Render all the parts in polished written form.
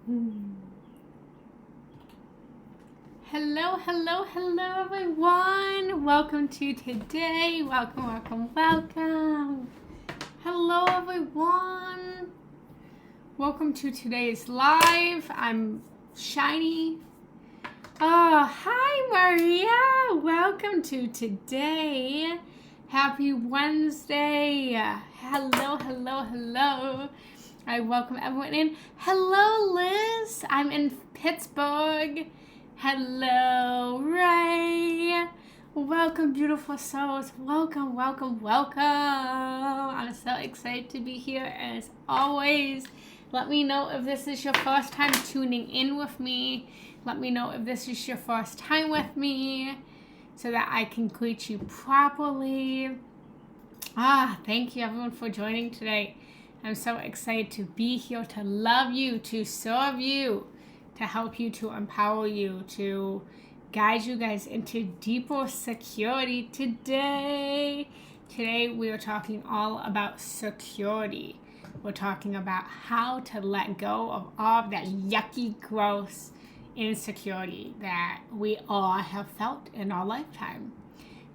Hello, hello, hello, everyone. Welcome to today. Welcome. Hello, everyone. Welcome to today's live. I'm Shiny. Oh, hi, Maria. Welcome to today. Happy Wednesday. Hello. I welcome everyone in. Hello, Liz. I'm in Pittsburgh. Hello, Ray. Welcome, beautiful souls. Welcome. I'm so excited to be here as always. Let me know if this is your first time tuning in with me. Let me know if this is your first time with me so that I can greet you properly. Thank you everyone for joining today. I'm so excited to be here, to love you, to serve you, to help you, to empower you, to guide you guys into deeper security today. Today we are talking all about security. We're talking about how to let go of all of that yucky, gross insecurity that we all have felt in our lifetime.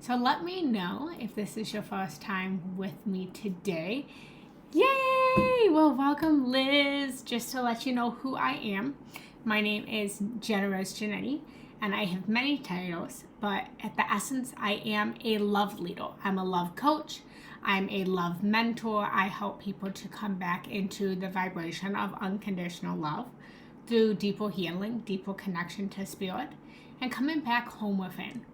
So let me know if this is your first time with me today. Yay! Well, welcome, Liz. Just to let you know who I am, my name is Generous Janetti, and I have many titles, but at the essence, I am a love leader. I'm a love coach. I'm a love mentor. I help people to come back into the vibration of unconditional love through deeper healing, deeper connection to spirit, and coming back home within.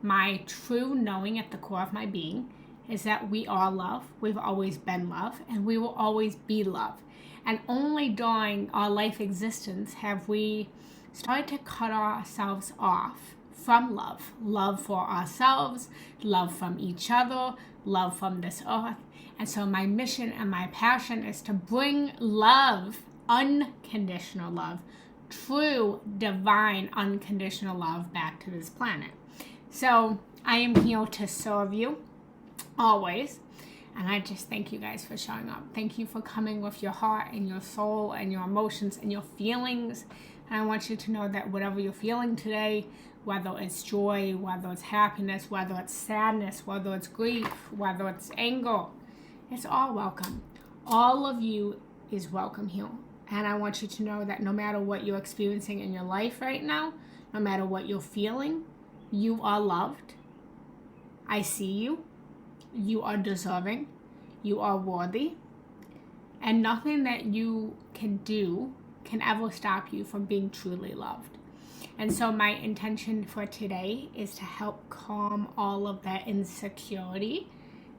My true knowing at the core of my being is that we are love, we've always been love, and we will always be love. And only during our life existence have we started to cut ourselves off from love. Love for ourselves, love from each other, love from this earth. And so my mission and my passion is to bring love, unconditional love, true, divine, unconditional love back to this planet. So I am here to serve you always, and I just thank you guys for showing up. Thank you for coming with your heart and your soul and your emotions and your feelings. And I want you to know that whatever you're feeling today, whether it's joy, whether it's happiness, whether it's sadness, whether it's grief, whether it's anger, it's all welcome. All of you is welcome here. And I want you to know that no matter what you're experiencing in your life right now, no matter what you're feeling, you are loved. I see you. You are deserving. You are worthy. And nothing that you can do can ever stop you from being truly loved. And so my intention for today is to help calm all of that insecurity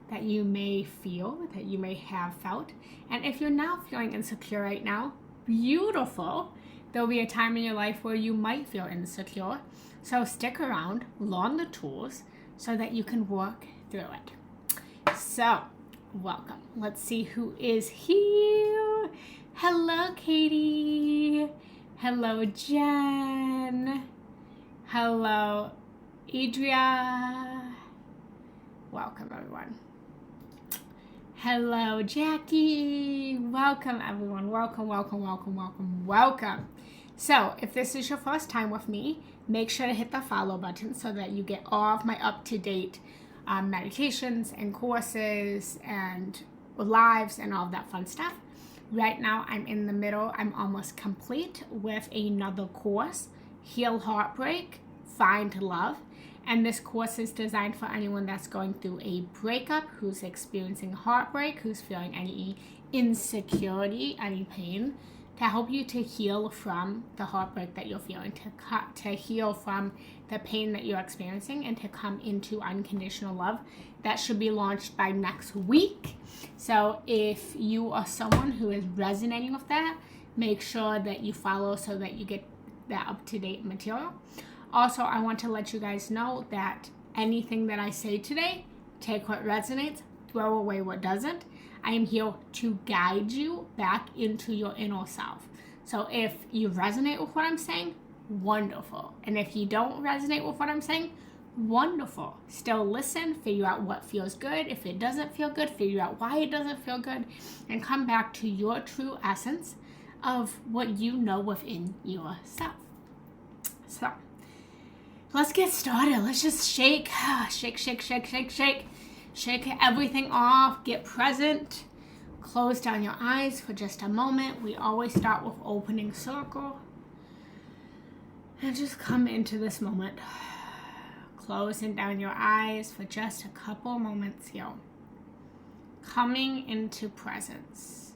that you may feel, that you may have felt. And if you're now feeling insecure right now, beautiful. There'll be a time in your life where you might feel insecure. So stick around, learn the tools so that you can work through it. So, welcome. Let's see who is here. Hello, Katie. Hello, Jen. Hello, Adria. Welcome, everyone. Hello, Jackie. Welcome, everyone. Welcome. So, if this is your first time with me, make sure to hit the follow button so that you get all of my up-to-date meditations and courses and lives and all of that fun stuff. Right now, I'm almost complete with another course, Heal Heartbreak, Find Love. And this course is designed for anyone that's going through a breakup, who's experiencing heartbreak, who's feeling any insecurity, any pain, to help you to heal from the heartbreak that you're feeling, to heal from the pain that you're experiencing, and to come into unconditional love. That should be launched by next week. So if you are someone who is resonating with that, make sure that you follow so that you get that up-to-date material. Also, I want to let you guys know that anything that I say today, take what resonates, throw away what doesn't. I am here to guide you back into your inner self. So if you resonate with what I'm saying, wonderful. And if you don't resonate with what I'm saying, wonderful. Still listen, figure out what feels good. If it doesn't feel good, figure out why it doesn't feel good, and come back to your true essence of what you know within yourself. So let's get started. Let's just shake, shake, shake, shake, shake, shake. Shake everything off. Get present. Close down your eyes for just a moment. We always start with opening circle. And just come into this moment. Closing down your eyes for just a couple moments here. Coming into presence.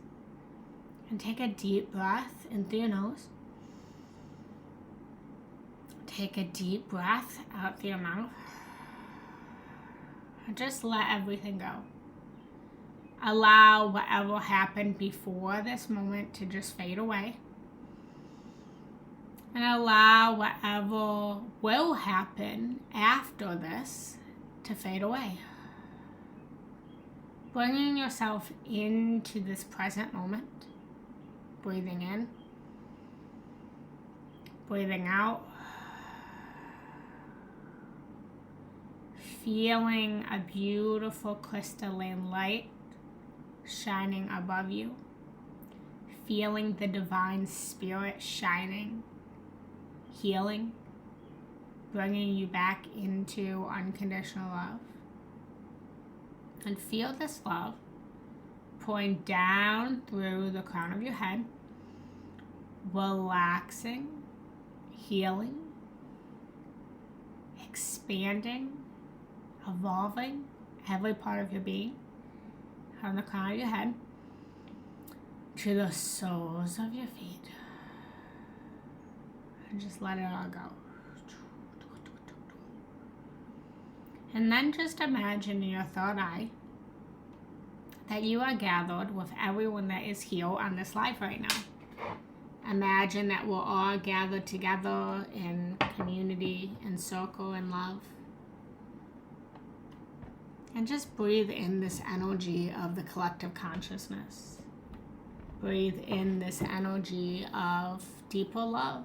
And take a deep breath in through your nose. Take a deep breath out through your mouth. And just let everything go. Allow whatever happened before this moment to just fade away. And allow whatever will happen after this to fade away. Bringing yourself into this present moment. Breathing in. Breathing out. Feeling a beautiful crystalline light shining above you. Feeling the divine spirit shining, healing, bringing you back into unconditional love. And feel this love pouring down through the crown of your head, relaxing, healing, expanding, evolving every part of your being, from the crown of your head to the soles of your feet. And just let it all go. And then just imagine in your third eye that you are gathered with everyone that is here on this live right now. Imagine that we're all gathered together in community, in circle, in love. And just breathe in this energy of the collective consciousness. Breathe in this energy of deeper love.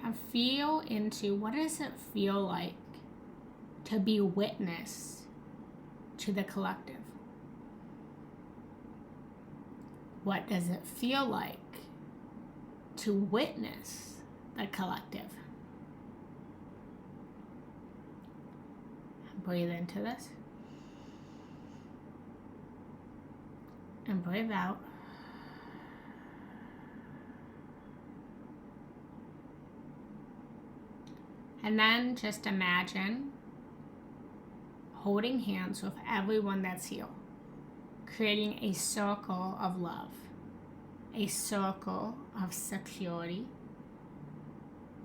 And feel into what does it feel like to be witness to the collective? What does it feel like to witness the collective? Breathe into this. And breathe out. And then just imagine holding hands with everyone that's here. Creating a circle of love. A circle of security.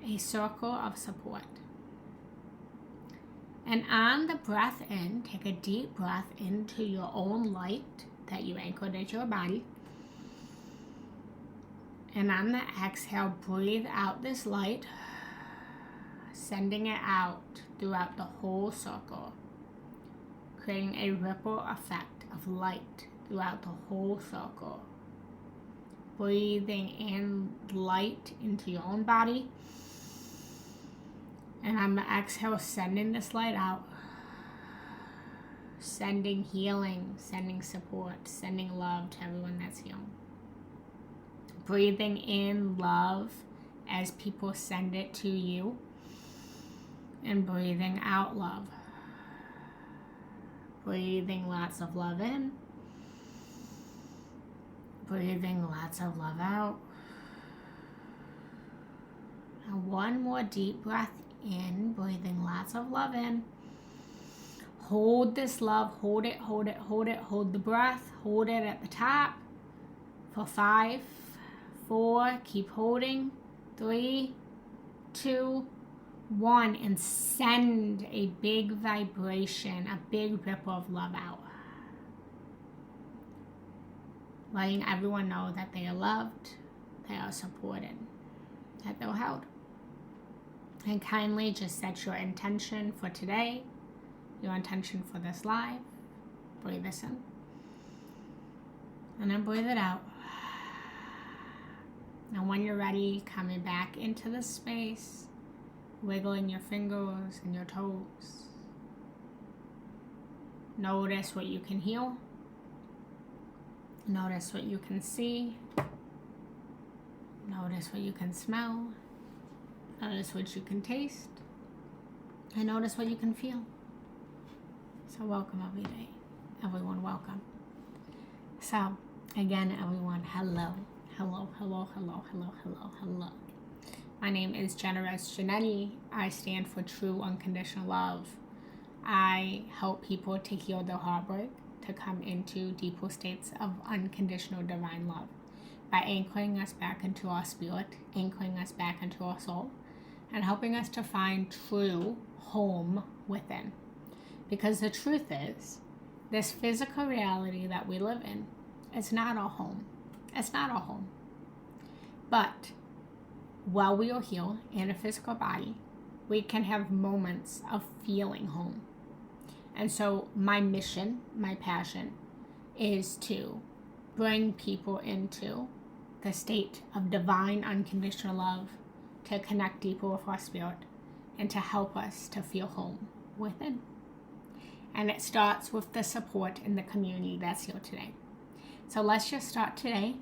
A circle of support. And on the breath in, take a deep breath into your own light that you anchored into your body. And on the exhale, breathe out this light, sending it out throughout the whole circle, creating a ripple effect of light throughout the whole circle. Breathing in light into your own body. And on the exhale, sending this light out. Sending healing, sending support, sending love to everyone that's here. Breathing in love as people send it to you. And breathing out love. Breathing lots of love in. Breathing lots of love out. And one more deep breath in, breathing lots of love in. Hold this love, hold it, hold it, hold it, hold the breath, hold it at the top for 5, 4, keep holding, 3, 2, 1, and send a big vibration, a big ripple of love out. Letting everyone know that they are loved, they are supported, that they're held. And kindly just set your intention for today, your intention for this live. Breathe this in. And then breathe it out. And when you're ready, coming back into the space, wiggling your fingers and your toes. Notice what you can heal. Notice what you can see. Notice what you can smell. Notice what you can taste. And notice what you can feel. So welcome every day. Everyone, welcome. So, again, everyone, hello. Hello, hello, hello, hello, hello, hello. My name is Generous Janetti. I stand for True Unconditional Love. I help people to heal their heartbreak, to come into deeper states of unconditional divine love by anchoring us back into our spirit, anchoring us back into our soul, and helping us to find true home within. Because the truth is, this physical reality that we live in is not our home. It's not our home. But while we are here in a physical body, we can have moments of feeling home. And so my mission, my passion, is to bring people into the state of divine unconditional love, to connect deeper with our spirit, and to help us to feel home within. And it starts with the support in the community that's here today. So let's just start today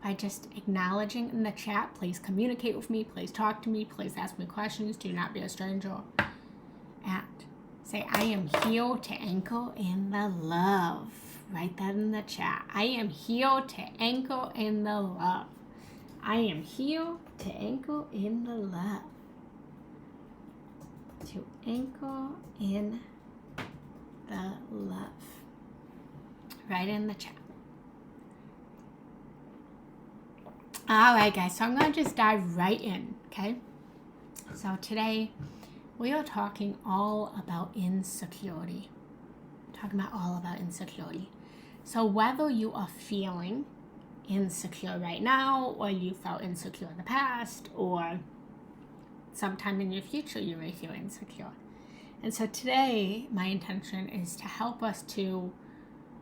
by just acknowledging in the chat. Please communicate with me. Please talk to me. Please ask me questions. Do not be a stranger. And say, I am here to anchor in the love. Write that in the chat. I am here to anchor in the love. I am here to anchor in the love. To anchor in the love. Right in the chat. Alright guys, so I'm going to just dive right in, okay? So today we are talking all about insecurity. So whether you are feeling insecure right now, or you felt insecure in the past, or sometime in your future you may feel insecure. And so today, my intention is to help us to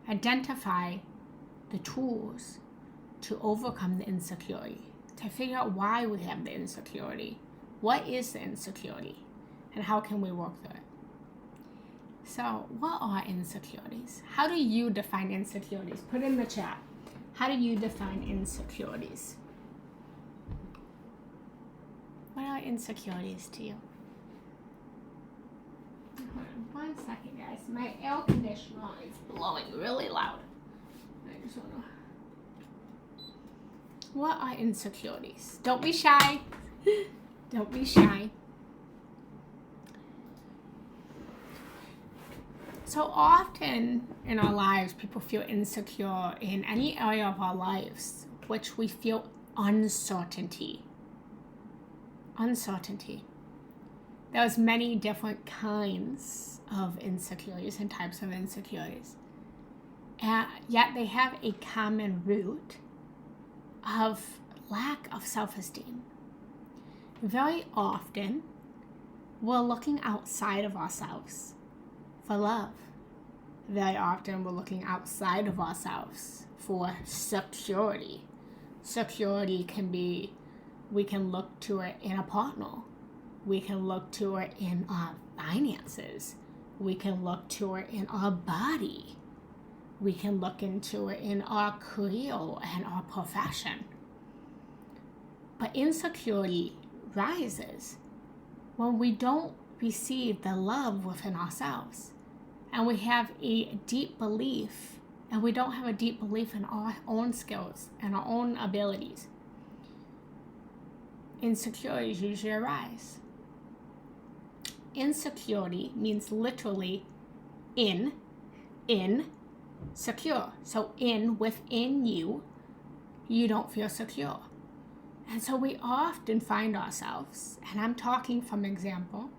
identify the tools to overcome the insecurity, to figure out why we have the insecurity, what is the insecurity, and how can we work through it. So, what are insecurities? How do you define insecurities? Put in the chat. How do you define insecurities? What are insecurities to you? Hold on 1 second, guys. My air conditioner is blowing really loud. I just want to... What are insecurities? Don't be shy. Don't be shy. So often in our lives, people feel insecure in any area of our lives, which we feel uncertainty. Uncertainty. There's many different kinds of insecurities and types of insecurities. And yet they have a common root of lack of self-esteem. Very often, we're looking outside of ourselves for love. Very often, we're looking outside of ourselves for security. Security can be, we can look to it in a partner. We can look to it in our finances. We can look to it in our body. We can look into it in our career and our profession. But insecurity rises when we don't receive the love within ourselves. And we have a deep belief, and we don't have a deep belief in our own skills and our own abilities. Insecurities usually arise. Insecurity means literally secure. So within you, you don't feel secure. And so we often find ourselves, and I'm talking from example,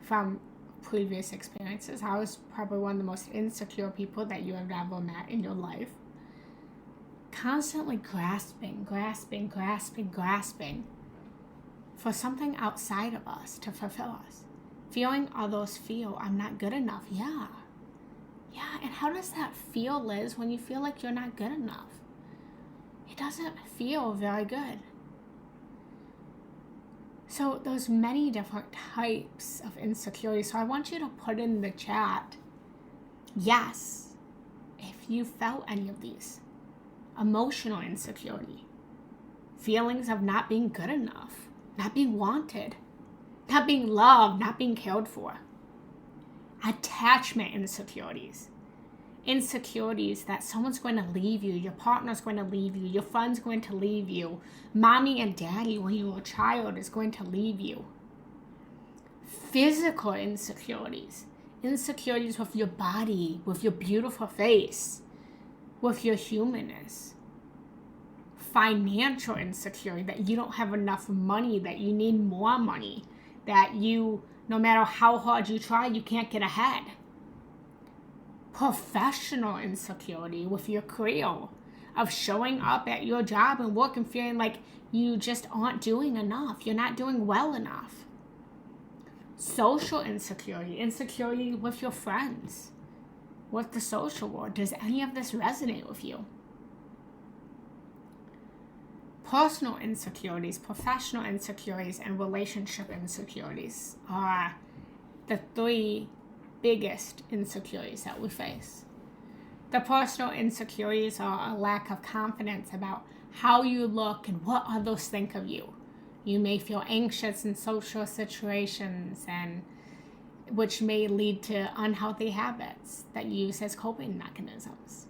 from previous experiences. I was probably one of the most insecure people that you have ever met in your life. Constantly grasping for something outside of us to fulfill us. Feeling others feel I'm not good enough. Yeah, and how does that feel, Liz, when you feel like you're not good enough? It doesn't feel very good. So there's many different types of insecurity. So I want you to put in the chat, yes, if you felt any of these. emotional insecurity, feelings of not being good enough, not being wanted, not being loved, not being cared for. Attachment insecurities, insecurities that someone's going to leave you, your partner's going to leave you, your friend's going to leave you, mommy and daddy when you were a child is going to leave you. Physical insecurities, insecurities with your body, with your beautiful face, with your humanness. Financial insecurity, that you don't have enough money, that you need more money, that you, no matter how hard you try, you can't get ahead. Professional insecurity with your career, of showing up at your job and work and feeling like you just aren't doing enough, you're not doing well enough. Social insecurity, insecurity with your friends, with the social world. Does any of this resonate with you? Personal insecurities, professional insecurities, and relationship insecurities are the three biggest insecurities that we face. The personal insecurities are a lack of confidence about how you look and what others think of you. You may feel anxious in social situations, and which may lead to unhealthy habits that you use as coping mechanisms.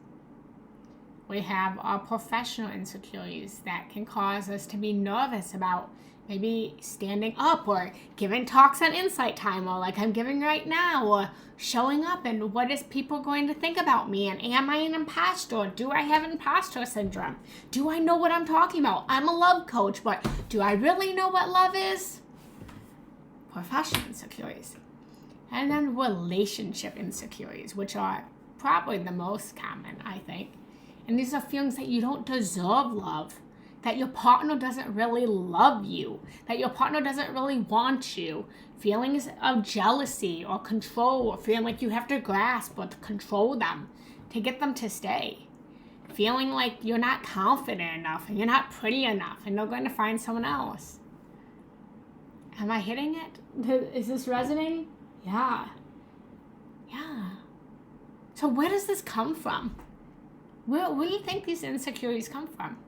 We have our professional insecurities that can cause us to be nervous about maybe standing up or giving talks on Insight Time, or like I'm giving right now, or showing up, and what is people going to think about me, and am I an imposter? Do I have imposter syndrome? Do I know what I'm talking about? I'm a love coach, but do I really know what love is? Professional insecurities. And then relationship insecurities, which are probably the most common, I think. And these are feelings that you don't deserve love, that your partner doesn't really love you, that your partner doesn't really want you. Feelings of jealousy or control, or feeling like you have to grasp or to control them to get them to stay. Feeling like you're not confident enough and you're not pretty enough and they're going to find someone else. Am I hitting it? Is this resonating? Yeah. So where does this come from? Where do you think these insecurities come from?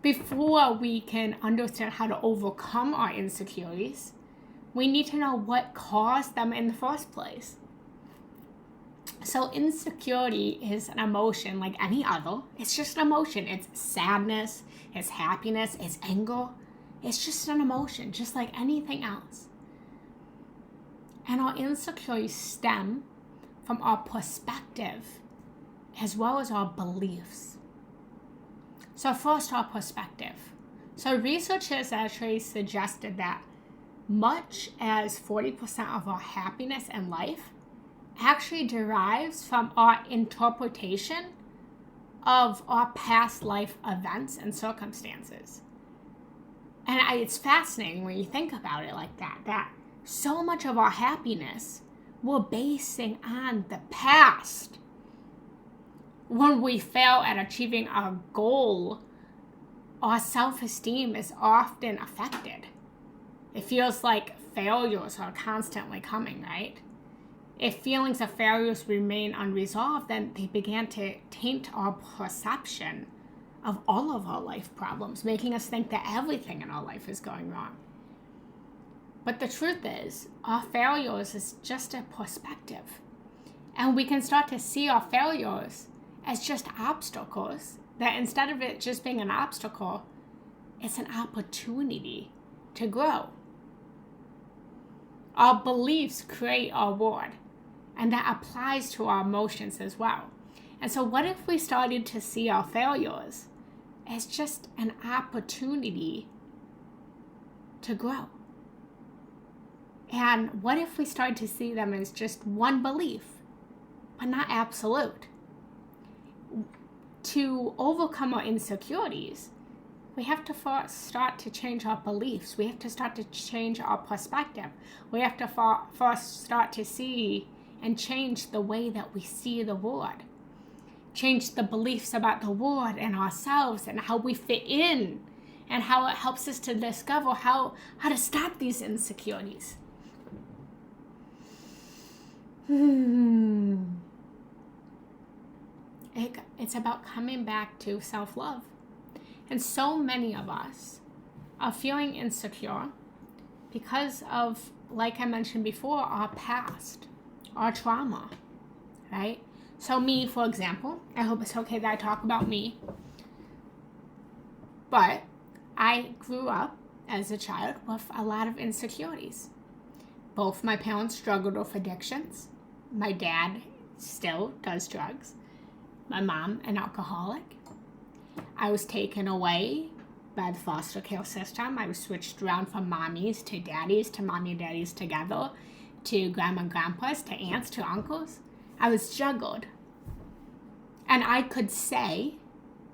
Before we can understand how to overcome our insecurities, we need to know what caused them in the first place. So insecurity is an emotion like any other. It's just an emotion. It's sadness, it's happiness, it's anger. It's just an emotion, just like anything else. And our insecurities stem from our perspective as well as our beliefs. So first, our perspective. So research has actually suggested that much as 40% of our happiness in life actually derives from our interpretation of our past life events and circumstances. And it's fascinating when you think about it like that so much of our happiness we're basing on the past. When we fail at achieving our goal, our self-esteem is often affected. It feels like failures are constantly coming, right? If feelings of failures remain unresolved, then they begin to taint our perception of all of our life problems, making us think that everything in our life is going wrong. But the truth is, our failures is just a perspective. And we can start to see our failures as just obstacles, that instead of it just being an obstacle, it's an opportunity to grow. Our beliefs create our world, and that applies to our emotions as well. And so what if we started to see our failures as just an opportunity to grow? And what if we started to see them as just one belief, but not absolute? To overcome our insecurities, we have to first start to change our beliefs. We have to start to change our perspective. We have to first start to see and change the way that we see the world. Change the beliefs about the world and ourselves and how we fit in, and how it helps us to discover how to stop these insecurities. It's about coming back to self-love. And so many of us are feeling insecure because of, like I mentioned before, our past, our trauma, right? So me, for example, I hope it's okay that I talk about me, but I grew up as a child with a lot of insecurities. Both my parents struggled with addictions. My dad still does drugs. My mom, an alcoholic. I was taken away by the foster care system. I was switched around from mommies to daddies, to mommy and daddies together, to grandma and grandpas, to aunts, to uncles. I was juggled. And I could say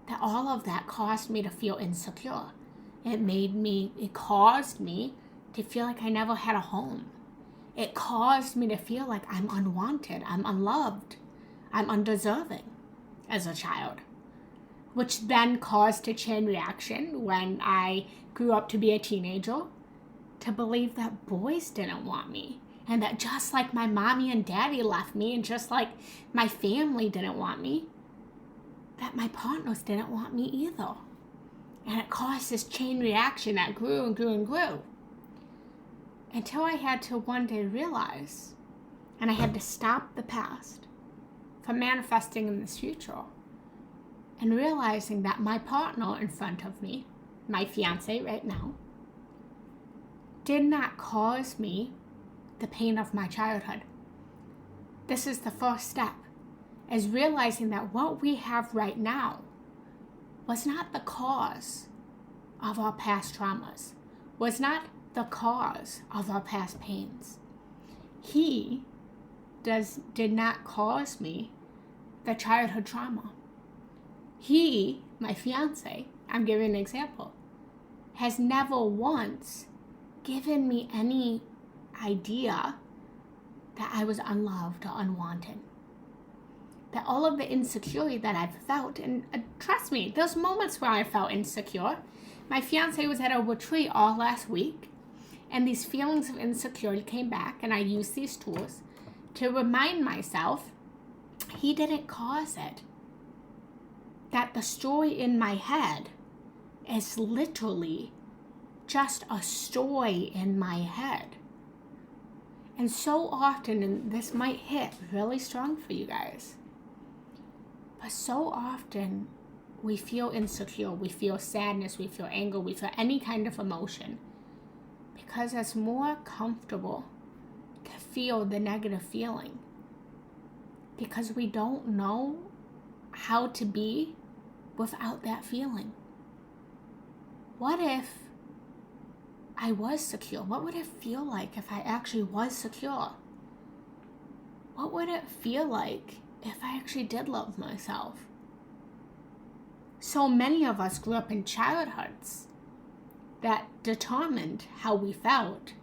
that all of that caused me to feel insecure. It caused me to feel like I never had a home. It caused me to feel like I'm unwanted, I'm unloved, I'm undeserving as a child. Which then caused a chain reaction when I grew up to be a teenager to believe that boys didn't want me. And that just like my mommy and daddy left me, and just like my family didn't want me, that my partners didn't want me either. And it caused this chain reaction that grew and grew and grew. Until I had to one day realize, and I had to stop the past from manifesting in this future, and realizing that my partner in front of me, my fiance right now, did not cause me the pain of my childhood. This is the first step, is realizing that what we have right now was not the cause of our past traumas, was not the cause of our past pains. He did not cause me the childhood trauma. He, my fiance, I'm giving an example, has never once given me any idea that I was unloved or unwanted. That all of the insecurity that I've felt, and trust me, there's moments where I felt insecure. My fiance was at a retreat all last week, and these feelings of insecurity came back, and I used these tools to remind myself he didn't cause it. That the story in my head is literally just a story in my head. And so often, and this might hit really strong for you guys, but so often we feel insecure, we feel sadness, we feel anger, we feel any kind of emotion because it's more comfortable to feel the negative feeling because we don't know how to be without that feeling. What if I was secure? What would it feel like if I actually was secure? What would it feel like if I actually did love myself? So many of us grew up in childhoods that determined how we felt,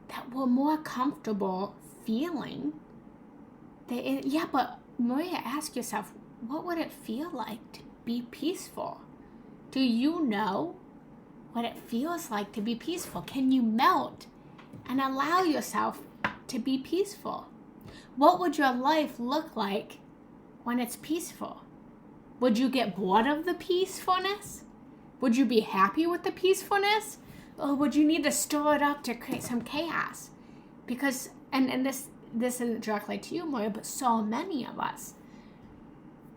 that we're more comfortable feeling. But Maria, ask yourself, what would it feel like to be peaceful? Do you know what it feels like to be peaceful? Can you melt and allow yourself to be peaceful? What would your life look like when it's peaceful? Would you get bored of the peacefulness? Would you be happy with the peacefulness? Or would you need to stir it up to create some chaos? Because, and this isn't directly to you, Moira, but so many of us,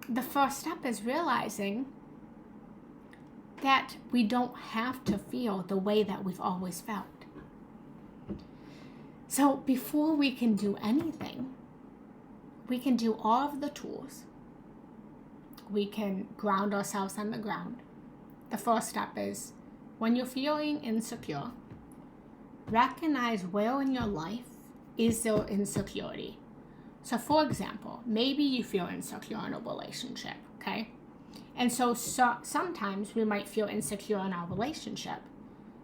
the first step is realizing that we don't have to feel the way that we've always felt. So before we can do anything, we can do all of the tools. We can ground ourselves on the ground. The first step is, when you're feeling insecure, recognize where in your life is there insecurity. So for example, maybe you feel insecure in a relationship, okay? And so sometimes we might feel insecure in our relationship.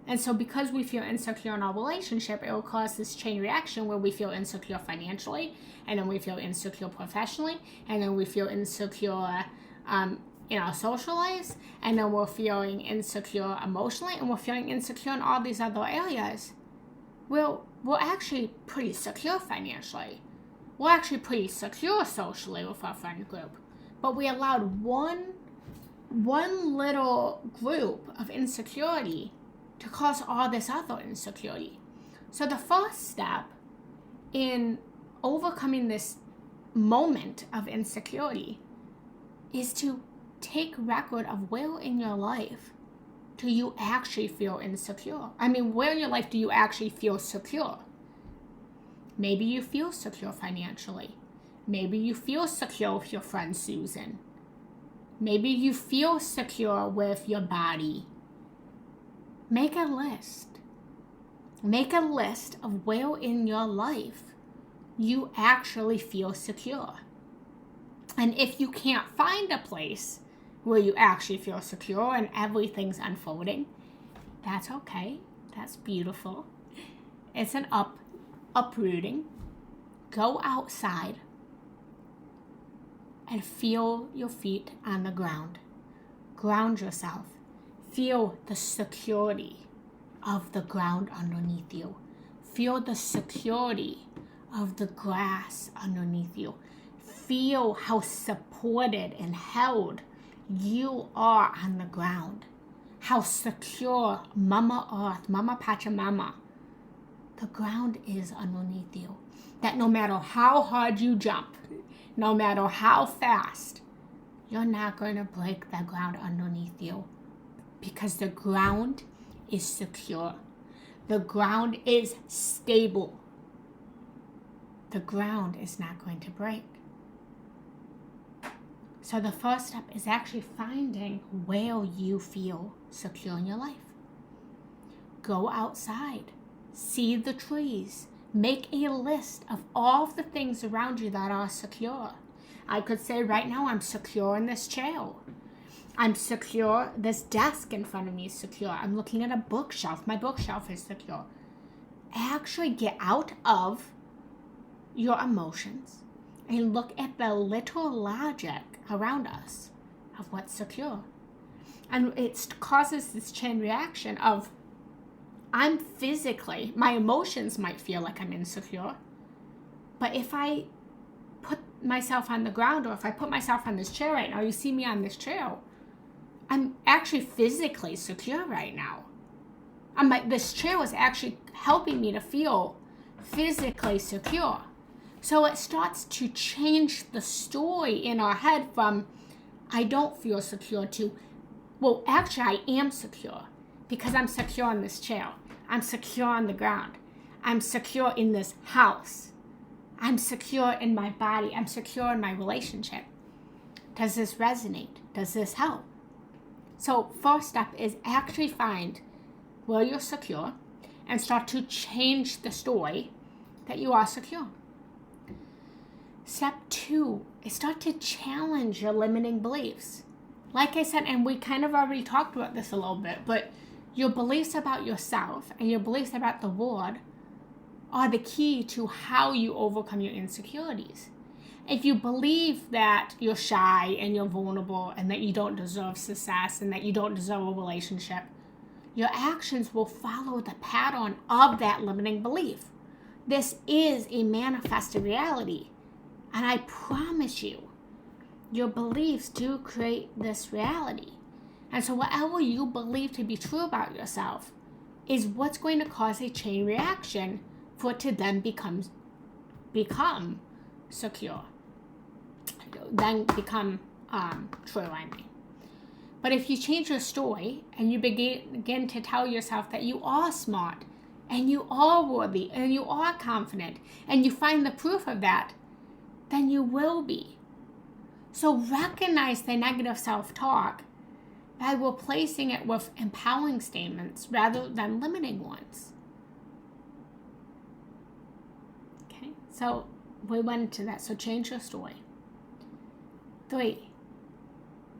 And so because we feel insecure in our relationship, it will cause this chain reaction where we feel insecure financially, and then we feel insecure professionally, and then we feel insecure in our social lives, and then we're feeling insecure emotionally, and we're feeling insecure in all these other areas. Well, we're actually pretty secure financially. We're actually pretty secure socially with our friend group. But we allowed one little group of insecurity to cause all this other insecurity. So the first step in overcoming this moment of insecurity is to take record of where in your life do you actually feel insecure? I mean, where in your life do you actually feel secure? Maybe you feel secure financially. Maybe you feel secure with your friend Susan. Maybe you feel secure with your body. Make a list. Make a list of where in your life you actually feel secure. And if you can't find a place where you actually feel secure and everything's unfolding, that's okay. That's beautiful. It's an uprooting. Go outside and feel your feet on the ground. Ground yourself. Feel the security of the ground underneath you. Feel the security of the grass underneath you. Feel how supported and held you are on the ground. How secure Mama Earth, Mama Pachamama, the ground is underneath you. That no matter how hard you jump, no matter how fast, you're not going to break the ground underneath you, because the ground is secure. The ground is stable. The ground is not going to break. So the first step is actually finding where you feel secure in your life. Go outside. See the trees. Make a list of all of the things around you that are secure. I could say right now, I'm secure in this chair. I'm secure. This desk in front of me is secure. I'm looking at a bookshelf. My bookshelf is secure. Actually get out of your emotions and look at the little logic around us of what's secure. And it causes this chain reaction of, I'm physically, my emotions might feel like I'm insecure, but if I put myself on the ground, or if I put myself on this chair right now, you see me on this chair, I'm actually physically secure right now. This chair was actually helping me to feel physically secure. So it starts to change the story in our head from, I don't feel secure, to, well, actually I am secure because I'm secure in this chair. I'm secure on the ground. I'm secure in this house. I'm secure in my body. I'm secure in my relationship. Does this resonate? Does this help? So first step is actually find where you're secure and start to change the story that you are secure. Step 2 is start to challenge your limiting beliefs. Like I said, and we kind of already talked about this a little bit, but your beliefs about yourself and your beliefs about the world are the key to how you overcome your insecurities. If you believe that you're shy and you're vulnerable and that you don't deserve success and that you don't deserve a relationship, your actions will follow the pattern of that limiting belief. This is a manifested reality. And I promise you, your beliefs do create this reality. And so whatever you believe to be true about yourself is what's going to cause a chain reaction for it to then become secure. Then become true, I mean. But if you change your story and you begin to tell yourself that you are smart and you are worthy and you are confident and you find the proof of that, then you will be. So recognize the negative self-talk by replacing it with empowering statements rather than limiting ones. Okay, so we went into that. So change your story. 3,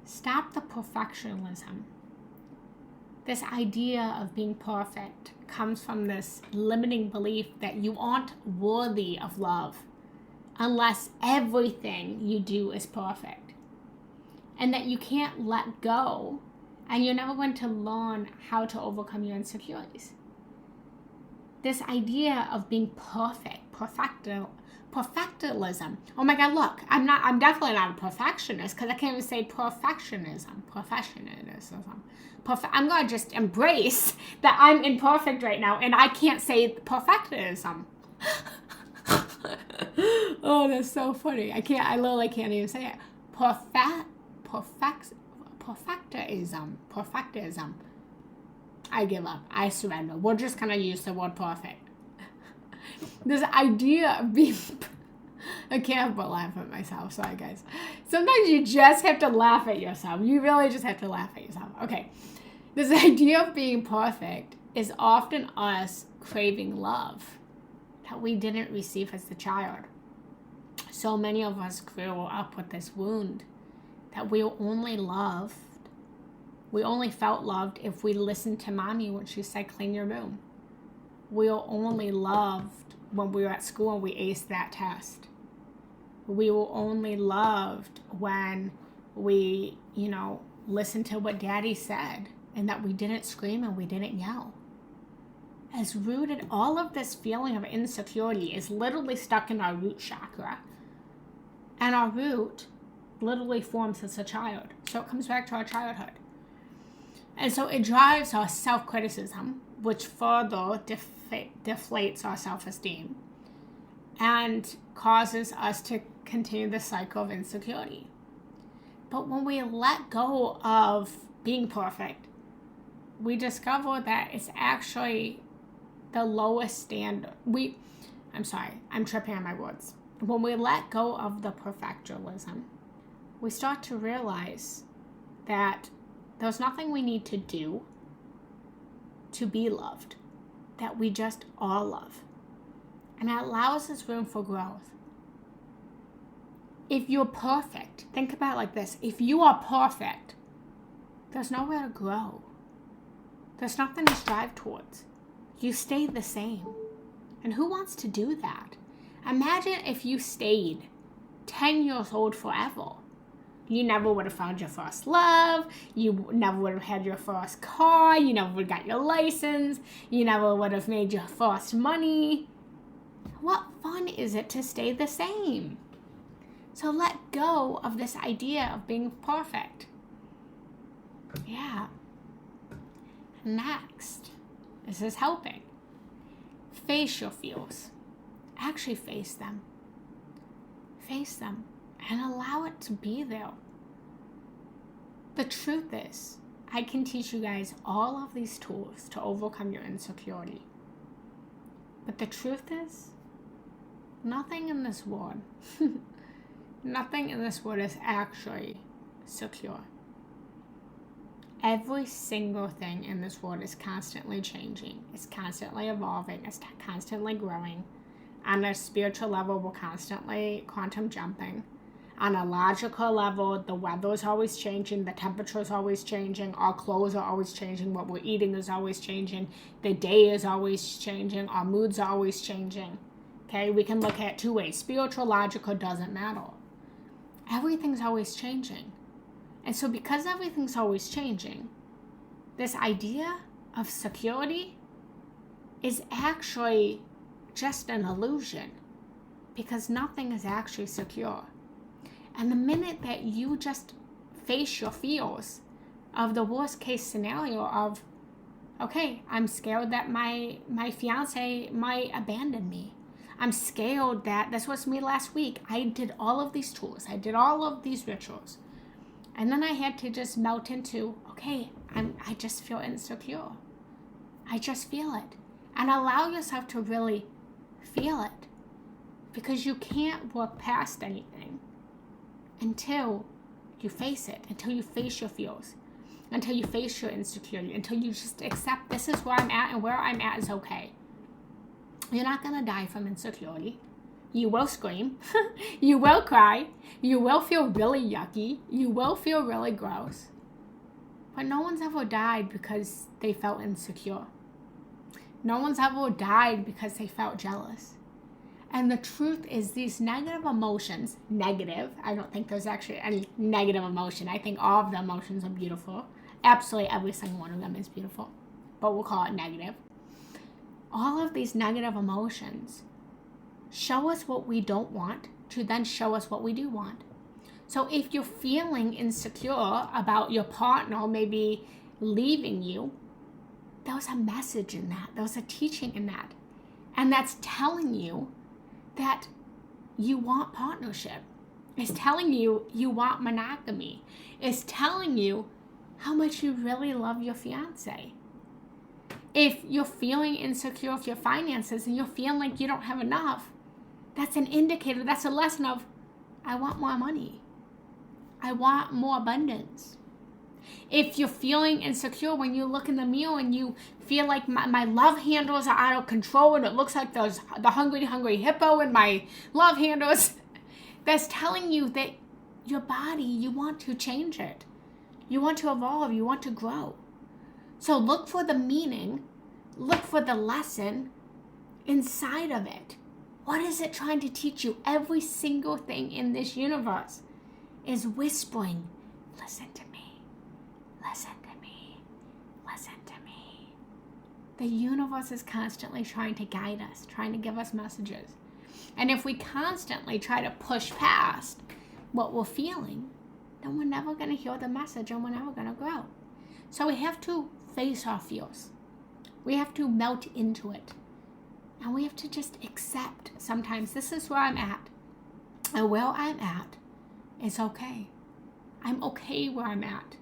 stop the perfectionism. This idea of being perfect comes from this limiting belief that you aren't worthy of love unless everything you do is perfect, and that you can't let go, and you're never going to learn how to overcome your insecurities. this idea of being perfect, perfectionism. Oh my God, look, I'm definitely not a perfectionist because I can't even say perfectionism. I'm going to just embrace that I'm imperfect right now and I can't say perfectionism. Oh, that's so funny. I literally can't even say it. Perfectism. I give up. I surrender. We're just going to use the word perfect. This idea of being... I can't help but laugh at myself. Sorry, guys. Sometimes you just have to laugh at yourself. You really just have to laugh at yourself. Okay. This idea of being perfect is often us craving love that we didn't receive as a child. So many of us grew up with this wound that we only loved. We only felt loved if we listened to mommy when she said, clean your room. We were only loved when we were at school and we aced that test. We were only loved when we, listened to what daddy said and that we didn't scream and we didn't yell. As rooted, all of this feeling of insecurity is literally stuck in our root chakra. And our root literally forms as a child. So it comes back to our childhood. And so it drives our self-criticism, which further deflates our self-esteem and causes us to continue the cycle of insecurity. But when we let go of being perfect, we discover that it's actually the lowest standard. I'm tripping on my words. When we let go of the perfectionism, we start to realize that there's nothing we need to do to be loved, that we just are love. And that allows us room for growth. If you're perfect, think about it like this. If you are perfect, there's nowhere to grow. There's nothing to strive towards. You stay the same. And who wants to do that? Imagine if you stayed 10 years old forever. You never would have found your first love. You never would have had your first car. You never would have got your license. You never would have made your first money. What fun is it to stay the same? So let go of this idea of being perfect. Yeah. Next, this is helping. Face your feels. Actually face them. Face them and allow it to be there. The truth is, I can teach you guys all of these tools to overcome your insecurity. But the truth is, nothing in this world is actually secure. Every single thing in this world is constantly changing. It's constantly evolving. It's constantly growing. On a spiritual level, we're constantly quantum jumping. On a logical level, the weather is always changing. The temperature is always changing. Our clothes are always changing. What we're eating is always changing. The day is always changing. Our moods are always changing. Okay, we can look at it two ways. Spiritual, logical, doesn't matter. Everything's always changing. And so because everything's always changing, this idea of security is actually just an illusion because nothing is actually secure. And the minute that you just face your fears of the worst case scenario of, okay, I'm scared that my fiance might abandon me. I'm scared that, this was me last week. I did all of these tools. I did all of these rituals. And then I had to just melt into, okay, I just feel insecure. I just feel it. And allow yourself to really feel it. Because you can't work past anything until you face it, until you face your fears, until you face your insecurity, until you just accept this is where I'm at and where I'm at is okay. You're not going to die from insecurity. You will scream. You will cry. You will feel really yucky. You will feel really gross. But no one's ever died because they felt insecure. No one's ever died because they felt jealous. And the truth is these negative emotions, I don't think there's actually any negative emotion. I think all of the emotions are beautiful. Absolutely every single one of them is beautiful. But we'll call it negative. all of these negative emotions show us what we don't want to then show us what we do want. So if you're feeling insecure about your partner maybe leaving you, there's a message in that. There's a teaching in that. And that's telling you that you want partnership. It's telling you you want monogamy. It's telling you how much you really love your fiance. If you're feeling insecure with your finances and you're feeling like you don't have enough, that's an indicator, that's a lesson of, I want more money. I want more abundance. If you're feeling insecure when you look in the mirror and you feel like my love handles are out of control and it looks like there's the hungry hippo in my love handles, that's telling you that your body, you want to change it. You want to evolve. You want to grow. So look for the meaning. Look for the lesson inside of it. What is it trying to teach you? Every single thing in this universe is whispering, listen to me, listen to me, listen to me. The universe is constantly trying to guide us, trying to give us messages. And if we constantly try to push past what we're feeling, then we're never going to hear the message and we're never going to grow. So we have to face our fears. We have to melt into it. And we have to just accept sometimes this is where I'm at. And where I'm at is okay. I'm okay where I'm at.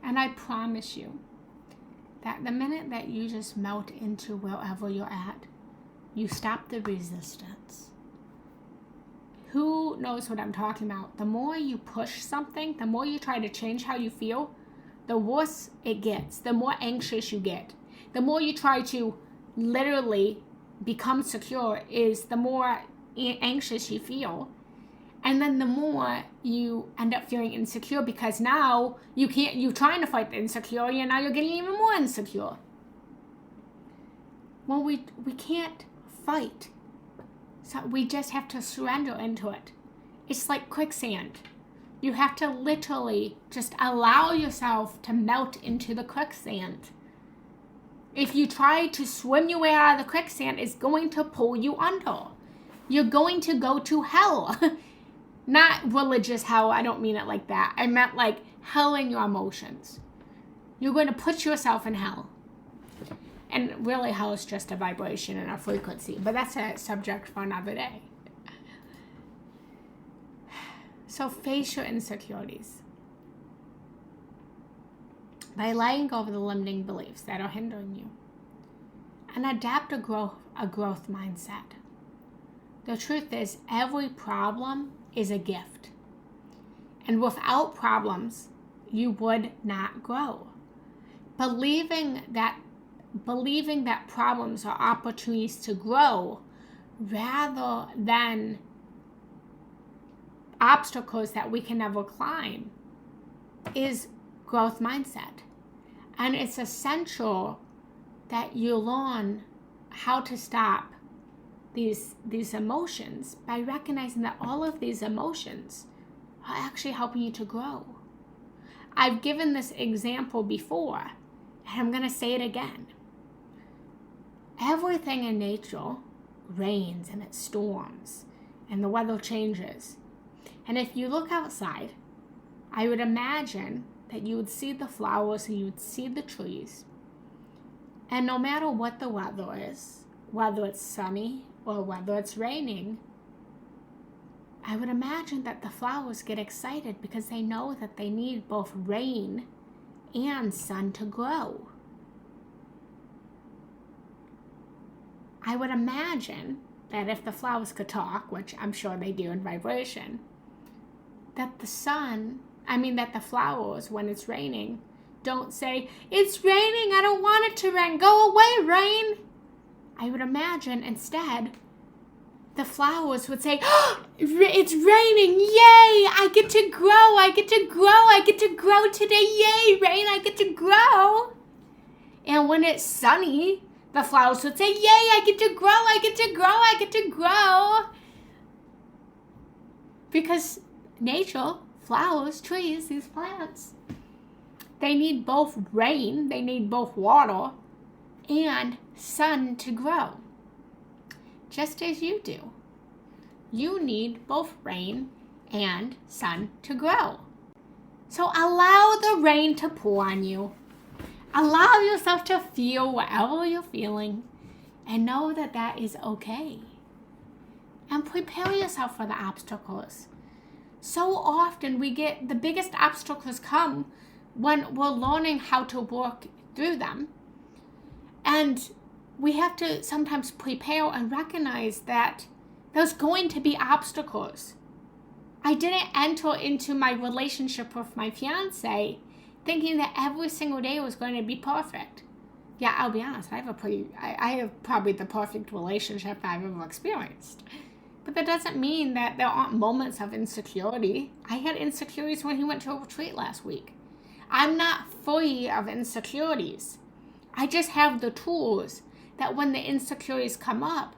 And I promise you that the minute that you just melt into wherever you're at, you stop the resistance. Who knows what I'm talking about? The more you push something, the more you try to change how you feel, the worse it gets, the more anxious you get. The more you try to literally become secure is the more anxious you feel. And then the more you end up feeling insecure because now you're trying to fight the insecurity and now you're getting even more insecure. Well, we can't fight. So we just have to surrender into it. It's like quicksand. You have to literally just allow yourself to melt into the quicksand. If you try to swim your way out of the quicksand, it's going to pull you under. You're going to go to hell. Not religious hell, I don't mean it like that. I meant like hell in your emotions. You're going to put yourself in hell. And really, hell is just a vibration and a frequency. But that's a subject for another day. So face your insecurities. By letting go of the limiting beliefs that are hindering you. And adapt a growth mindset. The truth is, every problem is a gift. And without problems, you would not grow. Believing that problems are opportunities to grow rather than obstacles that we can never climb is growth mindset. And it's essential that you learn how to stop these emotions by recognizing that all of these emotions are actually helping you to grow. I've given this example before, and I'm going to say it again. Everything in nature rains and it storms and the weather changes. And if you look outside, I would imagine that you would see the flowers and you would see the trees. And no matter what the weather is, whether it's sunny or whether it's raining, I would imagine that the flowers get excited because they know that they need both rain and sun to grow. I would imagine that if the flowers could talk, which I'm sure they do in vibration, that the flowers, when it's raining, don't say, "It's raining, I don't want it to rain, go away, rain." I would imagine instead, the flowers would say, "Oh, it's raining, yay, I get to grow, I get to grow, I get to grow today, yay, rain, I get to grow." And when it's sunny, the flowers would say, "Yay, I get to grow, I get to grow, I get to grow." Because nature, flowers, trees, these plants, they need both rain, they need both water, and sun to grow, just as you do. You need both rain and sun to grow. So allow the rain to pour on you. Allow yourself to feel whatever you're feeling and know that that is okay. And prepare yourself for the obstacles. So often the biggest obstacles come when we're learning how to work through them. And we have to sometimes prepare and recognize that there's going to be obstacles. I didn't enter into my relationship with my fiance thinking that every single day was going to be perfect. Yeah, I'll be honest, I have probably the perfect relationship I've ever experienced. But that doesn't mean that there aren't moments of insecurity. I had insecurities when he went to a retreat last week. I'm not free of insecurities. I just have the tools that when the insecurities come up,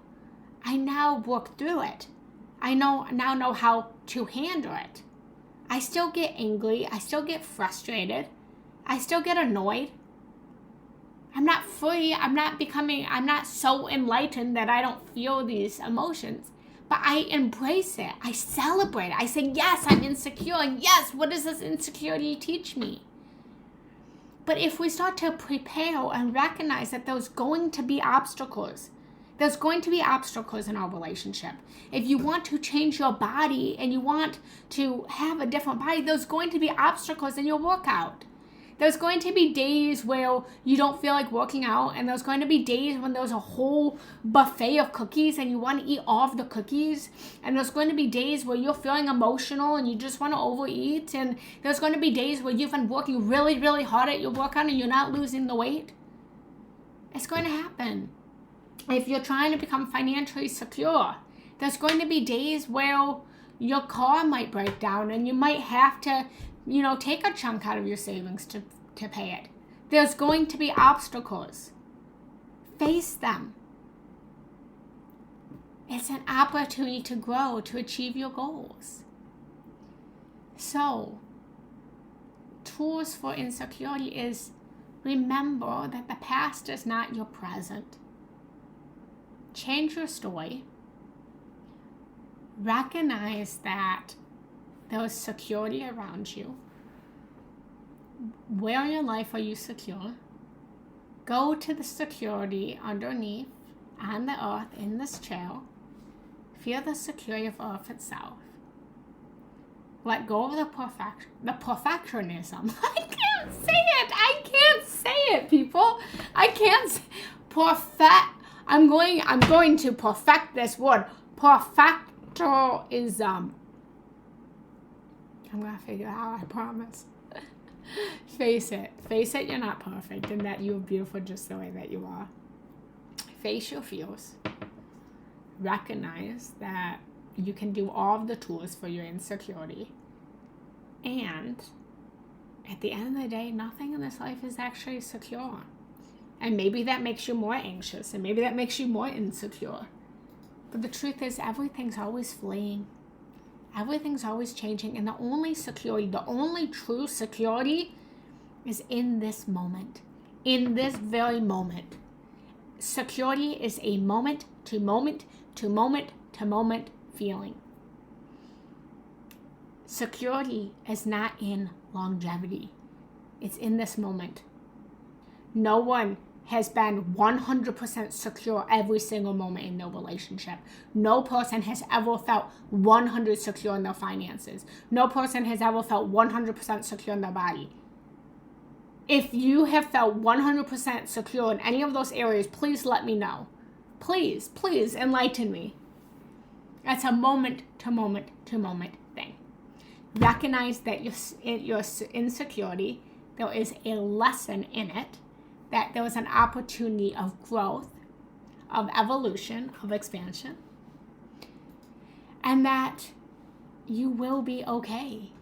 I now work through it. I now know how to handle it. I still get angry. I still get frustrated. I still get annoyed. I'm not free. I'm not so enlightened that I don't feel these emotions. But I embrace it. I celebrate it. I say, yes, I'm insecure. And yes, what does this insecurity teach me? But if we start to prepare and recognize that there's going to be obstacles, there's going to be obstacles in our relationship. If you want to change your body and you want to have a different body, there's going to be obstacles in your workout. There's going to be days where you don't feel like working out, and there's going to be days when there's a whole buffet of cookies and you want to eat all of the cookies, and there's going to be days where you're feeling emotional and you just want to overeat, and there's going to be days where you've been working really, really hard at your workout and you're not losing the weight. It's going to happen. If you're trying to become financially secure, there's going to be days where your car might break down and you might have to take a chunk out of your savings to pay it. There's going to be obstacles. Face them. It's an opportunity to grow, to achieve your goals. So, tools for insecurity is remember that the past is not your present. Change your story. Recognize that there is security around you. Where in your life are you secure? Go to the security underneath on the earth in this chair. Feel the security of earth itself. Let go of the perfectionism. I can't say it, people. I can't perfect. I'm going to perfect this word. Perfectionism. I'm going to figure it out, I promise. Face it, you're not perfect and that you're beautiful just the way that you are. Face your fears. Recognize that you can do all of the tools for your insecurity. And at the end of the day, nothing in this life is actually secure. And maybe that makes you more anxious, and maybe that makes you more insecure. But the truth is, everything's always fleeing. Everything's always changing, and the only true security is in this moment, in this very moment. Security is a moment to moment to moment to moment feeling. Security is not in longevity. It's in this moment. No one has been 100% secure every single moment in their relationship. No person has ever felt 100% secure in their finances. No person has ever felt 100% secure in their body. If you have felt 100% secure in any of those areas, please let me know. Please enlighten me. It's a moment to moment to moment thing. Recognize that your insecurity, there is a lesson in it, that there was an opportunity of growth, of evolution, of expansion, and that you will be okay.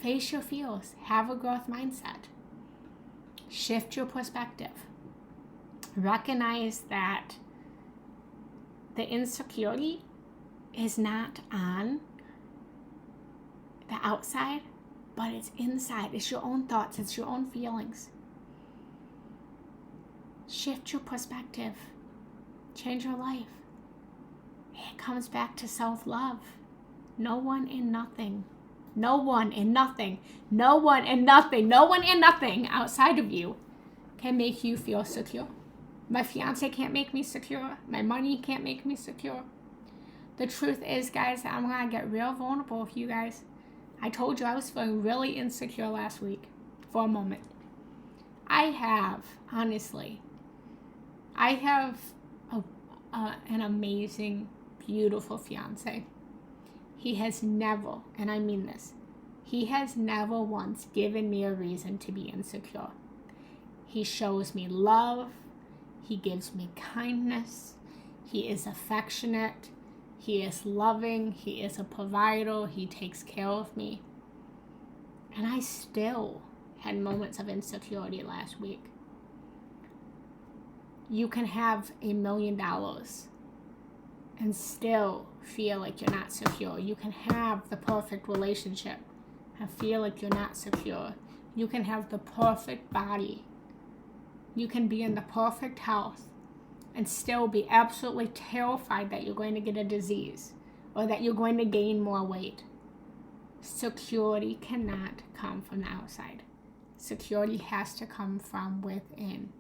Face your fears. Have a growth mindset. Shift your perspective. Recognize that the insecurity is not on the outside, but it's inside. It's your own thoughts. It's your own feelings. Shift your perspective. Change your life. It comes back to self-love. No one and nothing. No one and nothing. No one and nothing. No one and nothing outside of you can make you feel secure. My fiance can't make me secure. My money can't make me secure. The truth is, guys, I'm going to get real vulnerable with you guys. I told you I was feeling really insecure last week for a moment. Honestly, I have an amazing, beautiful fiance. He has never, and I mean this, he has never once given me a reason to be insecure. He shows me love. He gives me kindness. He is affectionate. He is loving. He is a provider. He takes care of me. And I still had moments of insecurity last week. You can have $1 million and still feel like you're not secure. You can have the perfect relationship and feel like you're not secure. You can have the perfect body. You can be in the perfect health and still be absolutely terrified that you're going to get a disease or that you're going to gain more weight. Security cannot come from the outside. Security has to come from within.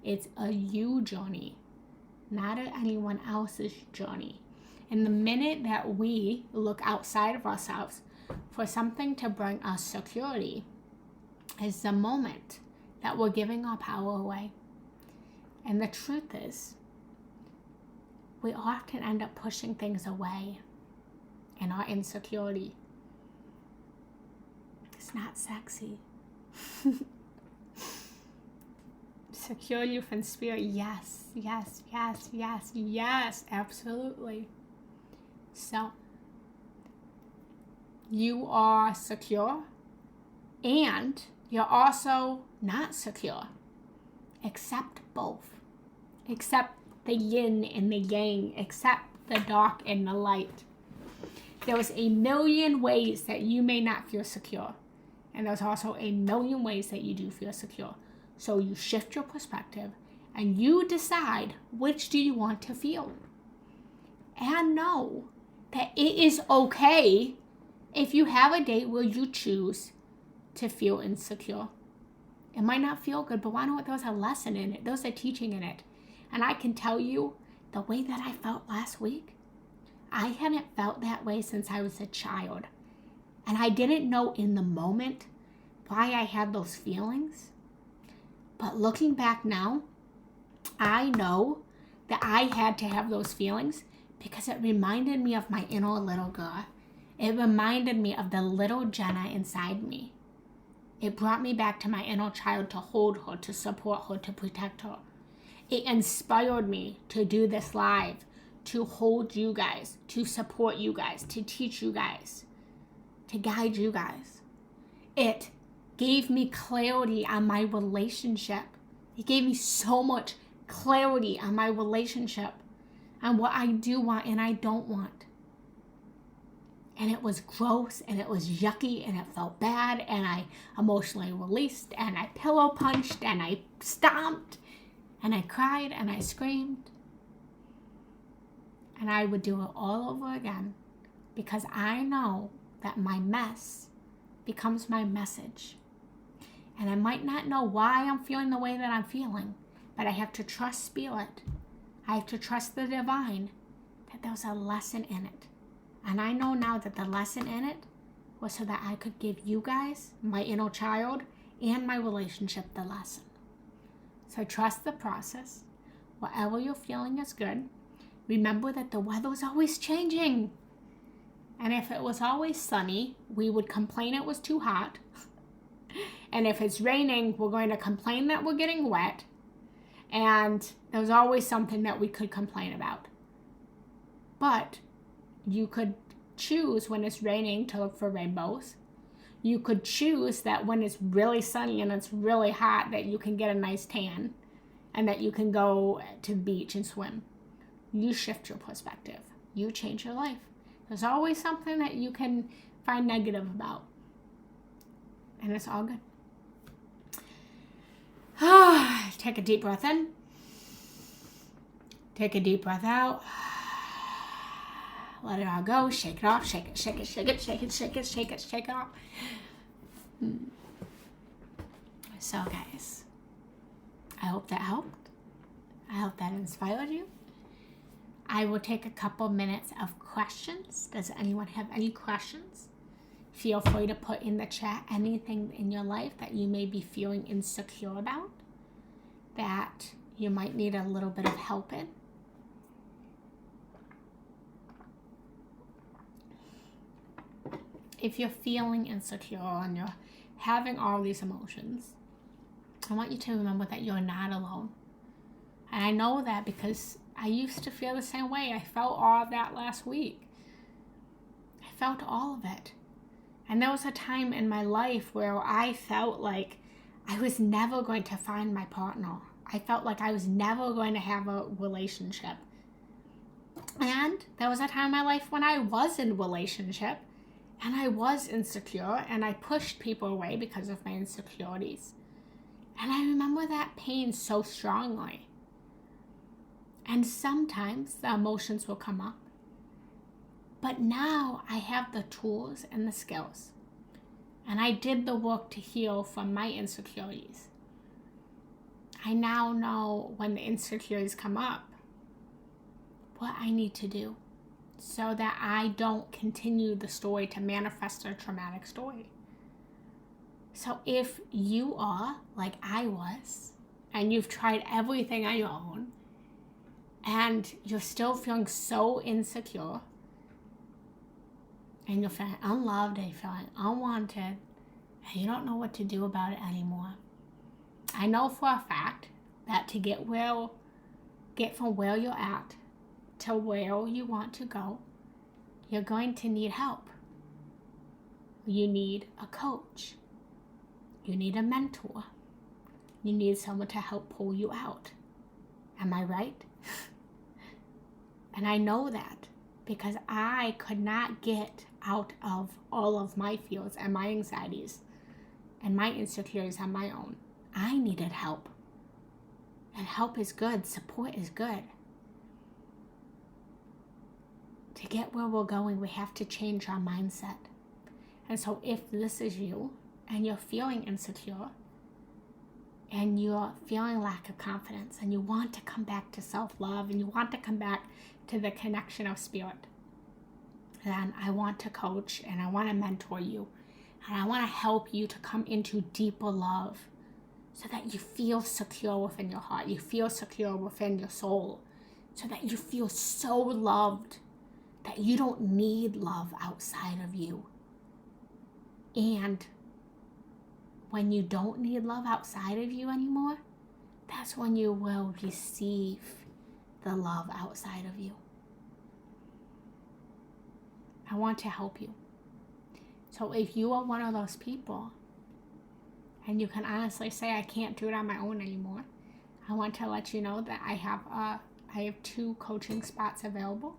It's a you journey, not anyone else's journey. And the minute that we look outside of ourselves for something to bring us security is the moment that we're giving our power away. And the truth is, we often end up pushing things away in our insecurity. It's not sexy. Secure you from spirit. Yes, yes, yes, yes, yes, absolutely. So, you are secure and you're also not secure. Accept both. Accept the yin and the yang. Accept the dark and the light. There's a million ways that you may not feel secure. And there's also a million ways that you do feel secure. So you shift your perspective and you decide which do you want to feel. And know that it is okay if you have a date where you choose to feel insecure. It might not feel good, but why not? There's a lesson in it. There's a teaching in it. And I can tell you the way that I felt last week, I hadn't felt that way since I was a child. And I didn't know in the moment why I had those feelings. But looking back now, I know that I had to have those feelings because it reminded me of my inner little girl. It reminded me of the little Jenna inside me. It brought me back to my inner child to hold her, to support her, to protect her. It inspired me to do this live, to hold you guys, to support you guys, to teach you guys, to guide you guys. It gave me clarity on my relationship. It gave me so much clarity on my relationship, on what I do want and I don't want. And it was gross and it was yucky and it felt bad and I emotionally released and I pillow punched and I stomped and I cried and I screamed. And I would do it all over again because I know that my mess becomes my message. And I might not know why I'm feeling the way that I'm feeling, but I have to trust spirit. I have to trust the divine that there's a lesson in it. And I know now that the lesson in it was so that I could give you guys, my inner child, and my relationship the lesson. So trust the process. Whatever you're feeling is good. Remember that the weather is always changing. And if it was always sunny, we would complain it was too hot. And if it's raining, we're going to complain that we're getting wet. And there's always something that we could complain about. But you could choose when it's raining to look for rainbows. You could choose that when it's really sunny and it's really hot that you can get a nice tan and that you can go to the beach and swim. You shift your perspective. You change your life. There's always something that you can find negative about. And it's all good. Take a deep breath in. Take a deep breath out. Let it all go. Shake it off. Shake it, shake it, shake it, shake it, shake it, shake it, shake it off. So guys, I hope that helped. I hope that inspired you. I will take a couple minutes of questions. Does anyone have any questions? Feel free to put in the chat anything in your life that you may be feeling insecure about, that you might need a little bit of help in. If you're feeling insecure and you're having all these emotions, I want you to remember that you're not alone. And I know that because I used to feel the same way. I felt all of that last week. I felt all of it. And there was a time in my life where I felt like I was never going to find my partner. I felt like I was never going to have a relationship. And there was a time in my life when I was in a relationship and I was insecure and I pushed people away because of my insecurities. And I remember that pain so strongly. And sometimes the emotions will come up. But now I have the tools and the skills. And I did the work to heal from my insecurities. I now know when the insecurities come up, what I need to do so that I don't continue the story to manifest a traumatic story. So if you are like I was, and you've tried everything on your own, and you're still feeling so insecure, and you're feeling unloved, and you're feeling unwanted, and you don't know what to do about it anymore, I know for a fact that to get from where you're at to where you want to go, you're going to need help. You need a coach. You need a mentor. You need someone to help pull you out. Am I right? And I know that because I could not get out of all of my fears and my anxieties and my insecurities on my own. I needed help. And help is good. Support is good. To get where we're going, we have to change our mindset. And so if this is you and you're feeling insecure and you're feeling lack of confidence and you want to come back to self-love and you want to come back to the connection of spirit, then I want to coach and I want to mentor you and I want to help you to come into deeper love so that you feel secure within your heart, you feel secure within your soul, so that you feel so loved that you don't need love outside of you. And when you don't need love outside of you anymore, that's when you will receive the love outside of you. I want to help you. So if you are one of those people and you can honestly say, I can't do it on my own anymore, I want to let you know that I have 2 coaching spots available.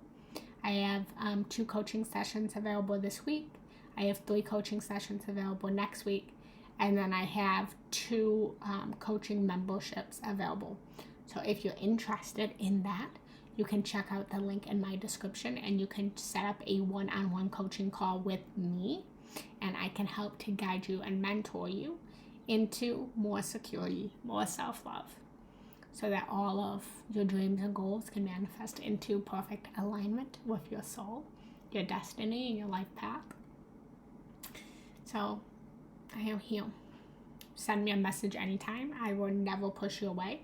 I have 2 coaching sessions available this week. I have 3 coaching sessions available next week. And then I have 2 coaching memberships available. So if you're interested in that, you can check out the link in my description and you can set up a one-on-one coaching call with me. And I can help to guide you and mentor you into more security, more self-love, so that all of your dreams and goals can manifest into perfect alignment with your soul, your destiny, and your life path. So I am here. Send me a message anytime. I will never push you away.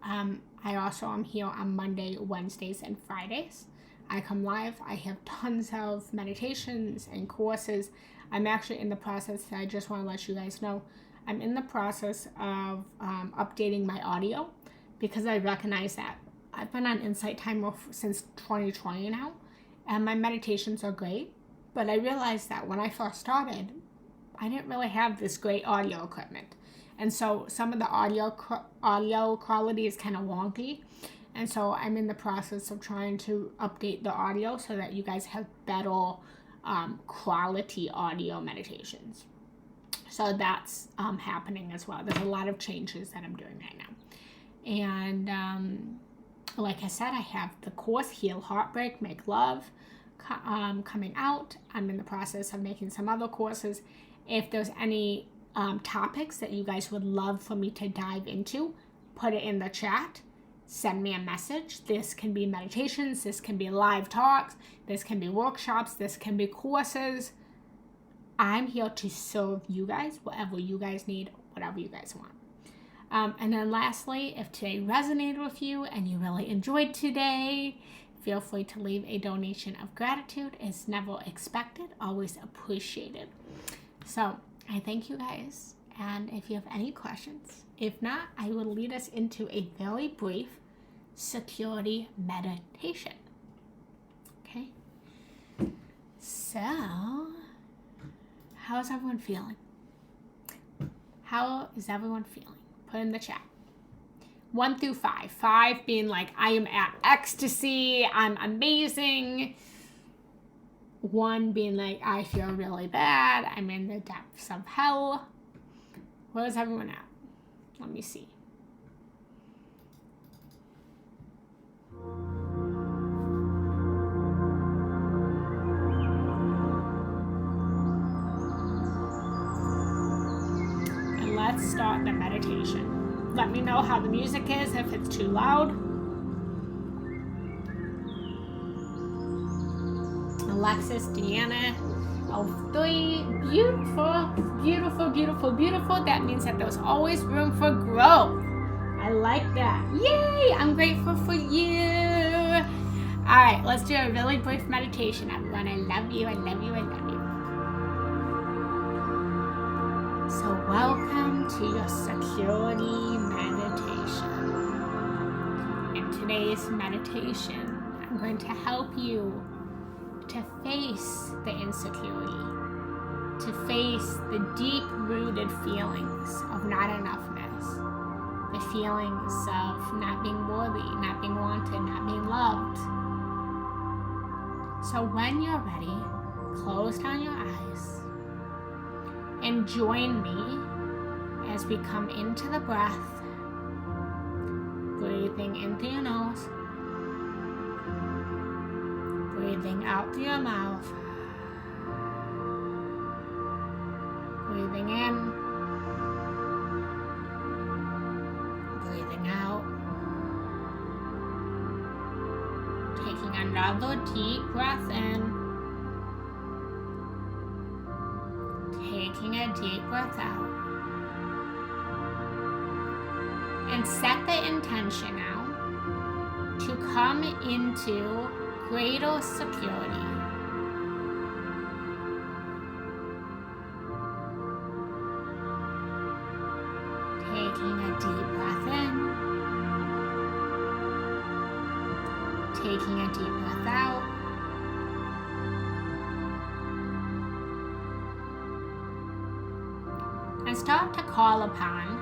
I also am here on Monday, Wednesdays, and Fridays. I come live. I have tons of meditations and courses. I'm actually in the process, I just want to let you guys know, I'm in the process of updating my audio because I recognize that I've been on Insight Timer since 2020 now, and my meditations are great, but I realized that when I first started, I didn't really have this great audio equipment. And so some of the audio quality is kind of wonky. And so I'm in the process of trying to update the audio so that you guys have better quality audio meditations. So that's happening as well. There's a lot of changes that I'm doing right now. And like I said, I have the course Heal Heartbreak, Make Love coming out. I'm in the process of making some other courses. If there's any topics that you guys would love for me to dive into, put it in the chat. Send me a message. This can be meditations, this can be live talks, this can be workshops, this can be courses. I'm here to serve you guys, whatever you guys need, whatever you guys want. And then lastly, if today resonated with you and you really enjoyed today, feel free to leave a donation of gratitude. It's never expected, always appreciated. So I thank you guys. And if you have any questions, if not, I will lead us into a very brief security meditation. Okay? So, how's everyone feeling? How is everyone feeling? Put in the chat. 1 through 5. 5 being like, I am at ecstasy, I'm amazing. 1 being like, I feel really bad, I'm in the depths of hell. Where is everyone at? Let me see. And let's start the meditation. Let me know how the music is, if it's too loud. Alexis, Deanna, L3, beautiful, beautiful, beautiful, beautiful. That means that there's always room for growth. I like that. Yay, I'm grateful for you. All right, let's do a really brief meditation, everyone. I love you, I love you, I love you. So welcome to your security meditation. In today's meditation, I'm going to help you to face the insecurity, to face the deep-rooted feelings of not enoughness, the feelings of not being worthy, not being wanted, not being loved. So when you're ready, close down your eyes and join me as we come into the breath, breathing in through your nose, breathing out through your mouth, breathing in, breathing out, taking another deep breath in, taking a deep breath out, and set the intention now to come into greater security. Taking a deep breath in, taking a deep breath out, and start to call upon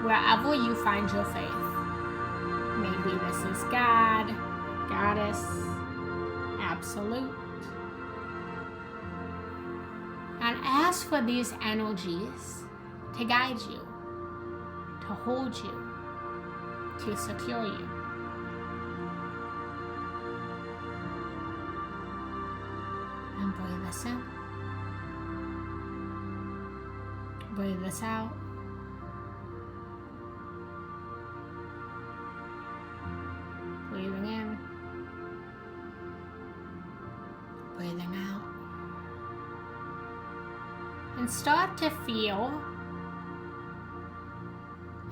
wherever you find your faith. Maybe this is God, Goddess, Absolute. And ask for these energies to guide you, to hold you, to secure you. And breathe this in. Breathe this out. Breathing in. Breathing out. And start to feel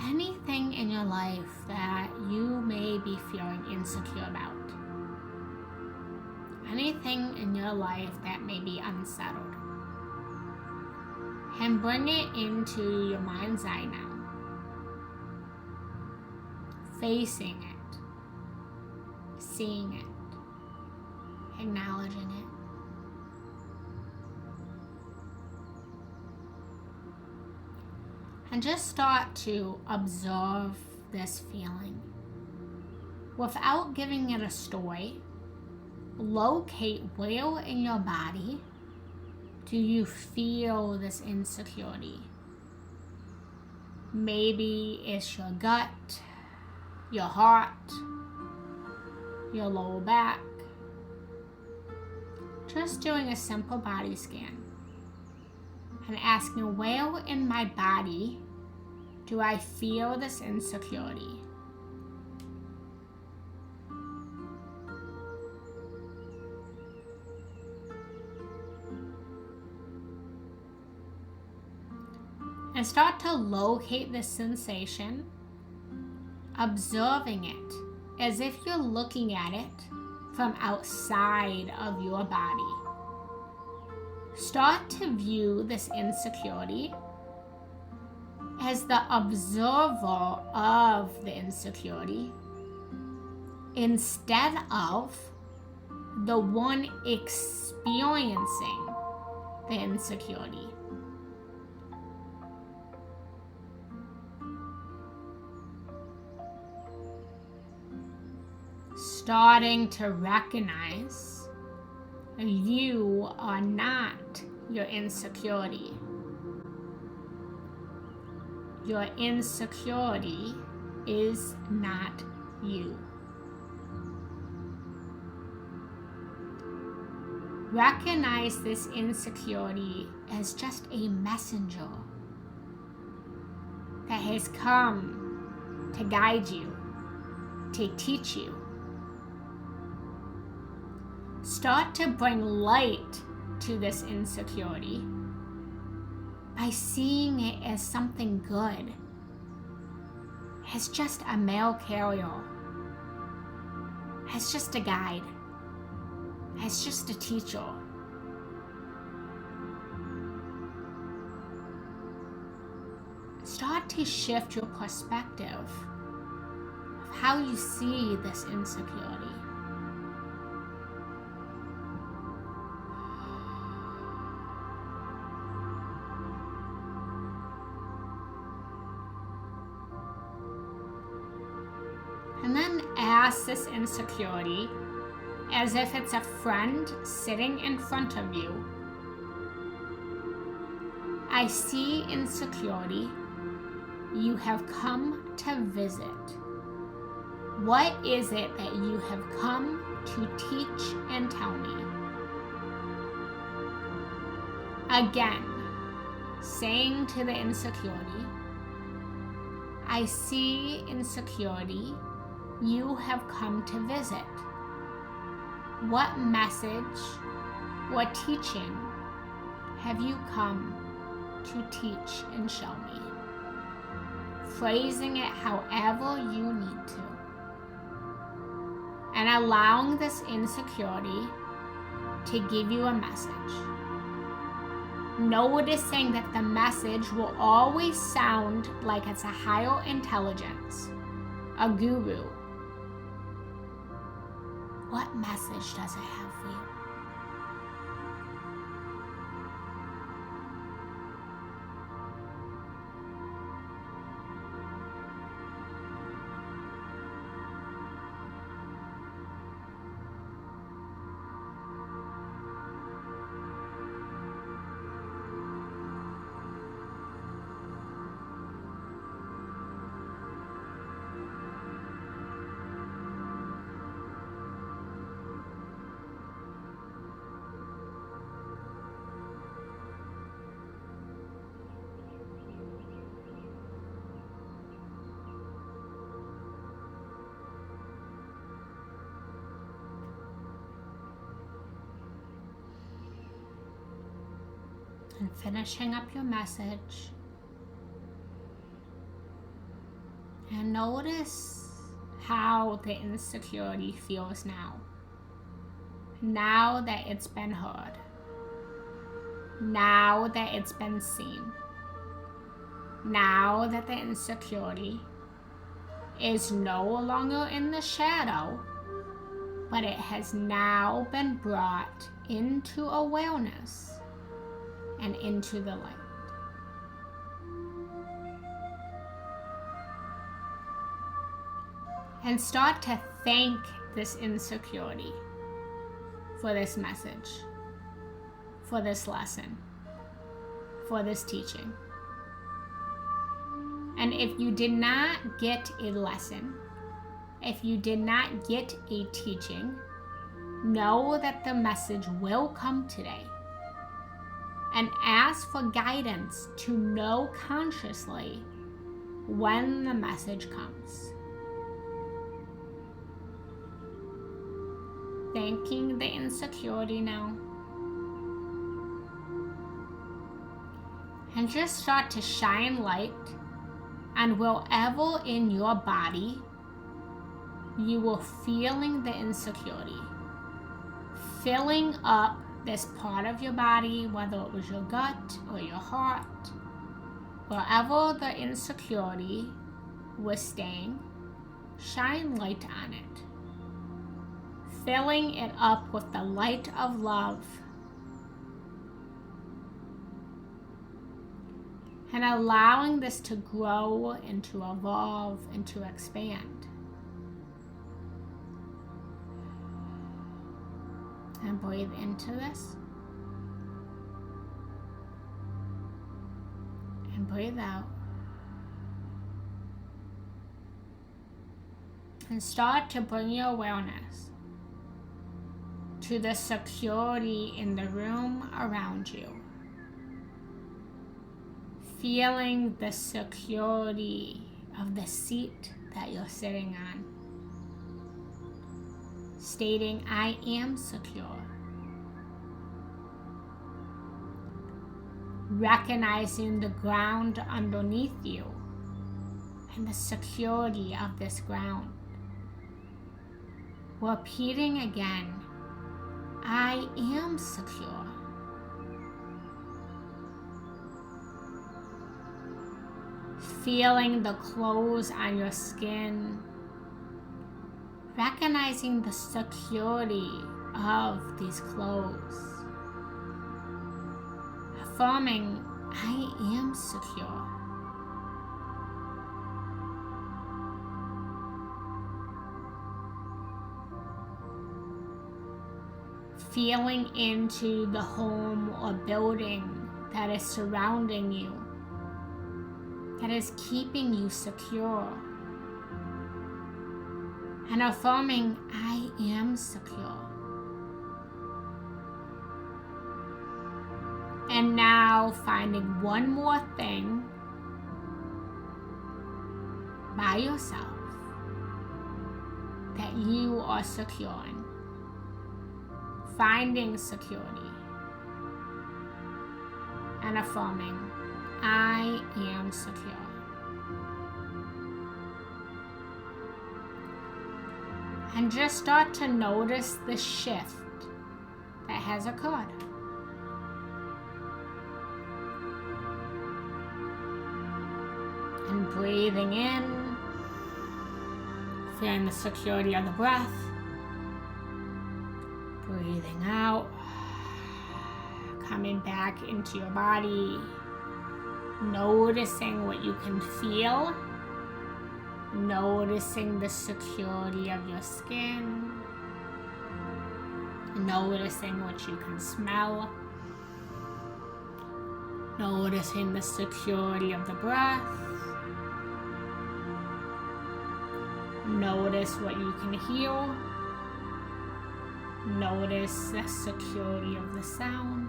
anything in your life that you may be feeling insecure about. Anything in your life that may be unsettled. And bring it into your mind's eye now. Facing it. Seeing it. Acknowledging it. And just start to observe this feeling. Without giving it a story, locate where in your body do you feel this insecurity. Maybe it's your gut, your heart, your lower back. Just doing a simple body scan and asking, where in my body do I feel this insecurity? And start to locate this sensation, observing it as if you're looking at it from outside of your body. Start to view this insecurity as the observer of the insecurity instead of the one experiencing the insecurity. Starting to recognize you are not your insecurity. Your insecurity is not you. Recognize this insecurity as just a messenger that has come to guide you, to teach you. Start to bring light to this insecurity by seeing it as something good, as just a mail carrier, as just a guide, as just a teacher. Start to shift your perspective of how you see this insecurity. And then ask this insecurity as if it's a friend sitting in front of you. I see insecurity. You have come to visit. What is it that you have come to teach and tell me? Again, saying to the insecurity, I see insecurity. You have come to visit. What message, what teaching have you come to teach and show me? Phrasing it however you need to. And allowing this insecurity to give you a message. Noticing that the message will always sound like it's a higher intelligence, a guru. What message does it have for you? And finishing up your message. And notice how the insecurity feels now. Now that it's been heard. Now that it's been seen. Now that the insecurity is no longer in the shadow, but it has now been brought into awareness and into the light. And start to thank this insecurity for this message, for this lesson, for this teaching. And if you did not get a lesson, If you did not get a teaching, know that the message will come today. And ask for guidance to know consciously when the message comes. Thanking the insecurity now. And just start to shine light on wherever in your body you were feeling the insecurity. Filling up this part of your body, whether it was your gut or your heart, wherever the insecurity was staying, shine light on it. Filling it up with the light of love. And allowing this to grow and to evolve and to expand. And breathe into this. And breathe out. And start to bring your awareness to the security in the room around you. Feeling the security of the seat that you're sitting on. Stating, I am secure. Recognizing the ground underneath you and the security of this ground. Repeating again, I am secure. Feeling the clothes on your skin. Recognizing the security of these clothes. Affirming, I am secure. Feeling into the home or building that is surrounding you, that is keeping you secure. And affirming, I am secure. And now finding one more thing by yourself that you are secure in. Finding security. And affirming, I am secure. And just start to notice the shift that has occurred. And breathing in, feeling the security of the breath. Breathing out, coming back into your body, noticing what you can feel. Noticing the security of your skin. Noticing what you can smell. Noticing the security of the breath. Notice what you can hear. Notice the security of the sound.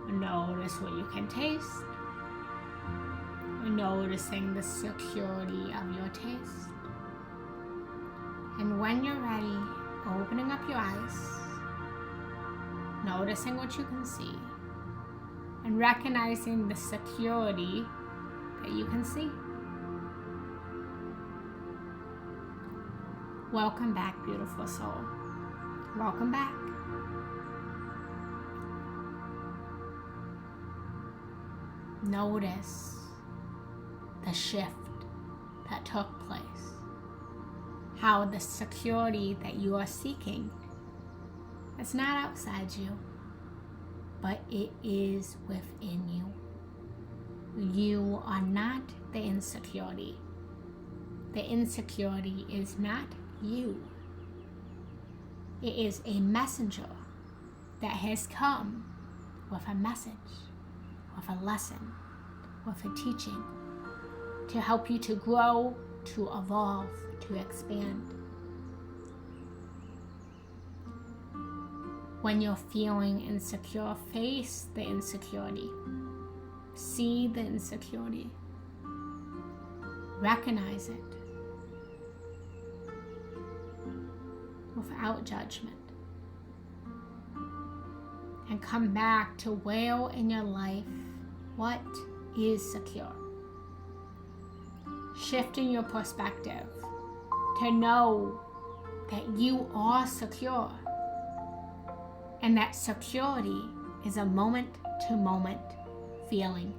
Notice what you can taste. Noticing the security of your taste. And when you're ready, opening up your eyes, noticing what you can see, and recognizing the security that you can see. Welcome back, beautiful soul. Welcome back. Notice the shift that took place. How the security that you are seeking is not outside you, but it is within you. You are not the insecurity. The insecurity is not you. It is a messenger that has come with a message, with a lesson, with a teaching to help you to grow, to evolve, to expand. When you're feeling insecure, face the insecurity. See the insecurity. Recognize it without judgment. And come back to where in your life, what is secure. Shifting your perspective to know that you are secure. And that security is a moment-to-moment feeling.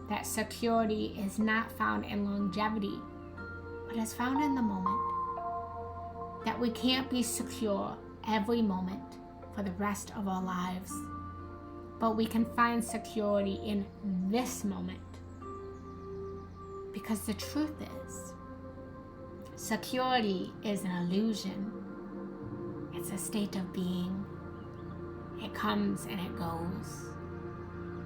That security is not found in longevity, but is found in the moment. That we can't be secure every moment for the rest of our lives, but we can find security in this moment. Because the truth is, security is an illusion. It's a state of being. It comes and it goes.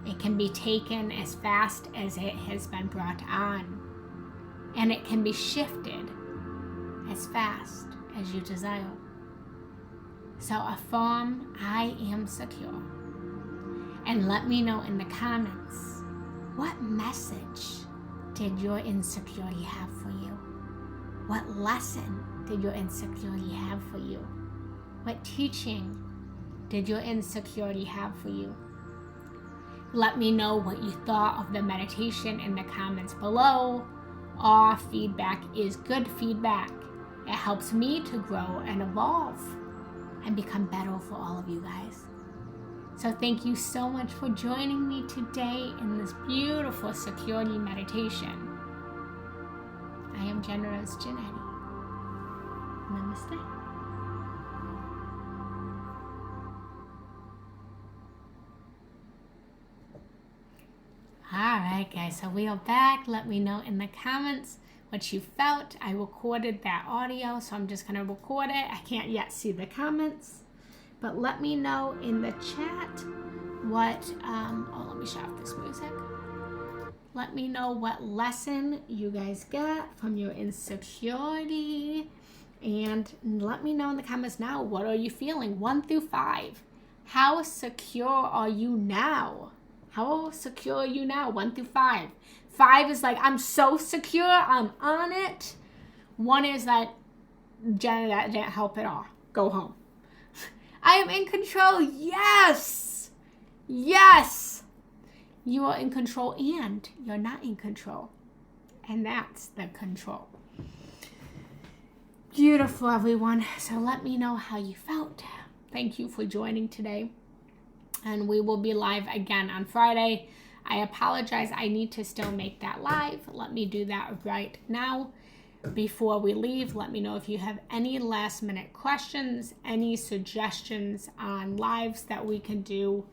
It can be taken as fast as it has been brought on, and it can be shifted as fast as you desire. So affirm, I am secure. And let me know in the comments, what message did your insecurity have for you? What lesson did your insecurity have for you? What teaching did your insecurity have for you? Let me know what you thought of the meditation in the comments below. All feedback is good feedback. It helps me to grow and evolve and become better for all of you guys. So thank you so much for joining me today in this beautiful security meditation. I am Generous Janetti. Namaste. Alright guys, so we are back. Let me know in the comments what you felt. I recorded that audio, so I'm just going to record it. I can't yet see the comments, but let me know in the chat what, let me shut off this music. Let me know what lesson you guys got from your insecurity, and let me know in the comments now, what are you feeling? 1 through 5. How secure are you now? How secure are you now? 1 through 5. 5 is like, I'm so secure, I'm on it. 1 is like, Jenna, that didn't help at all. Go home. I am in control. Yes. Yes. You are in control and you're not in control. And that's the control. Beautiful, everyone. So let me know how you felt. Thank you for joining today. And we will be live again on Friday. I apologize. I need to still make that live. Let me do that right now. Before we leave, let me know if you have any last minute questions, any suggestions on lives that we can do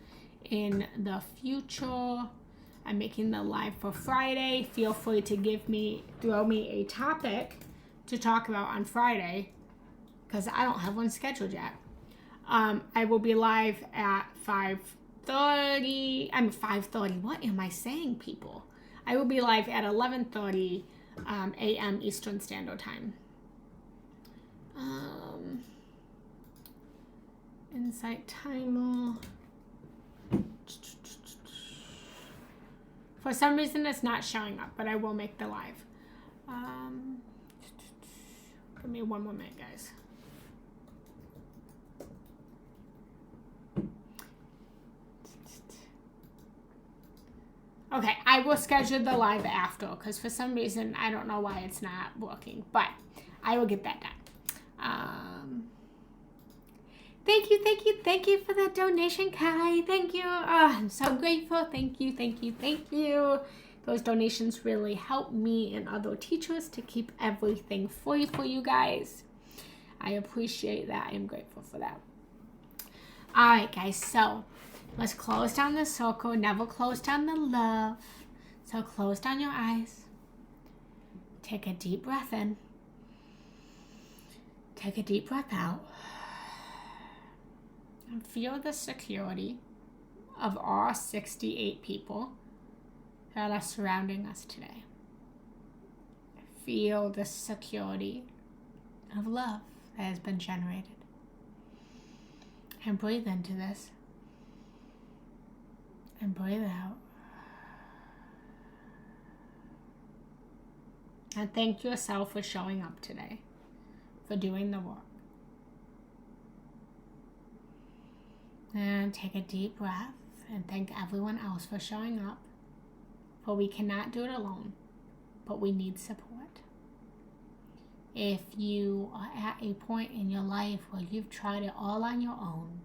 in the future. I'm making the live for Friday. Feel free to throw me a topic to talk about on Friday, because I don't have one scheduled yet. I will be live at 5:30. 5:30. What am I saying, people? I will be live at 11:30 a.m. Eastern Standard Time. Insight timer. For some reason, it's not showing up, but I will make the live. Give me 1 more minute, guys. Okay, I will schedule the live after, because for some reason, I don't know why it's not working, but I will get that done. Thank you for that donation, Kai. Thank you. I'm so grateful. Thank you. Those donations really help me and other teachers to keep everything free for you guys. I appreciate that. I am grateful for that. All right, guys, so let's close down the circle. Never close down the love. So close down your eyes. Take a deep breath in. Take a deep breath out. And feel the security of all 68 people that are surrounding us today. feel the security of love that has been generated. And breathe into this. And breathe out. And thank yourself for showing up today, for doing the work. And take a deep breath and thank everyone else for showing up. For we cannot do it alone, but we need support. If you are at a point in your life where you've tried it all on your own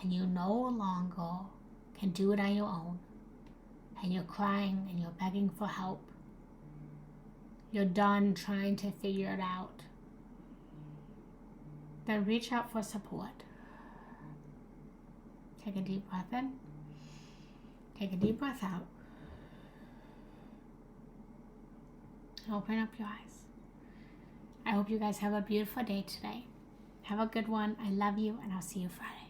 and you no longer can do it on your own, and you're crying and you're begging for help, you're done trying to figure it out, then reach out for support. Take a deep breath in. Take a deep breath out. Open up your eyes. I hope you guys have a beautiful day today. Have a good one. I love you, and I'll see you Friday.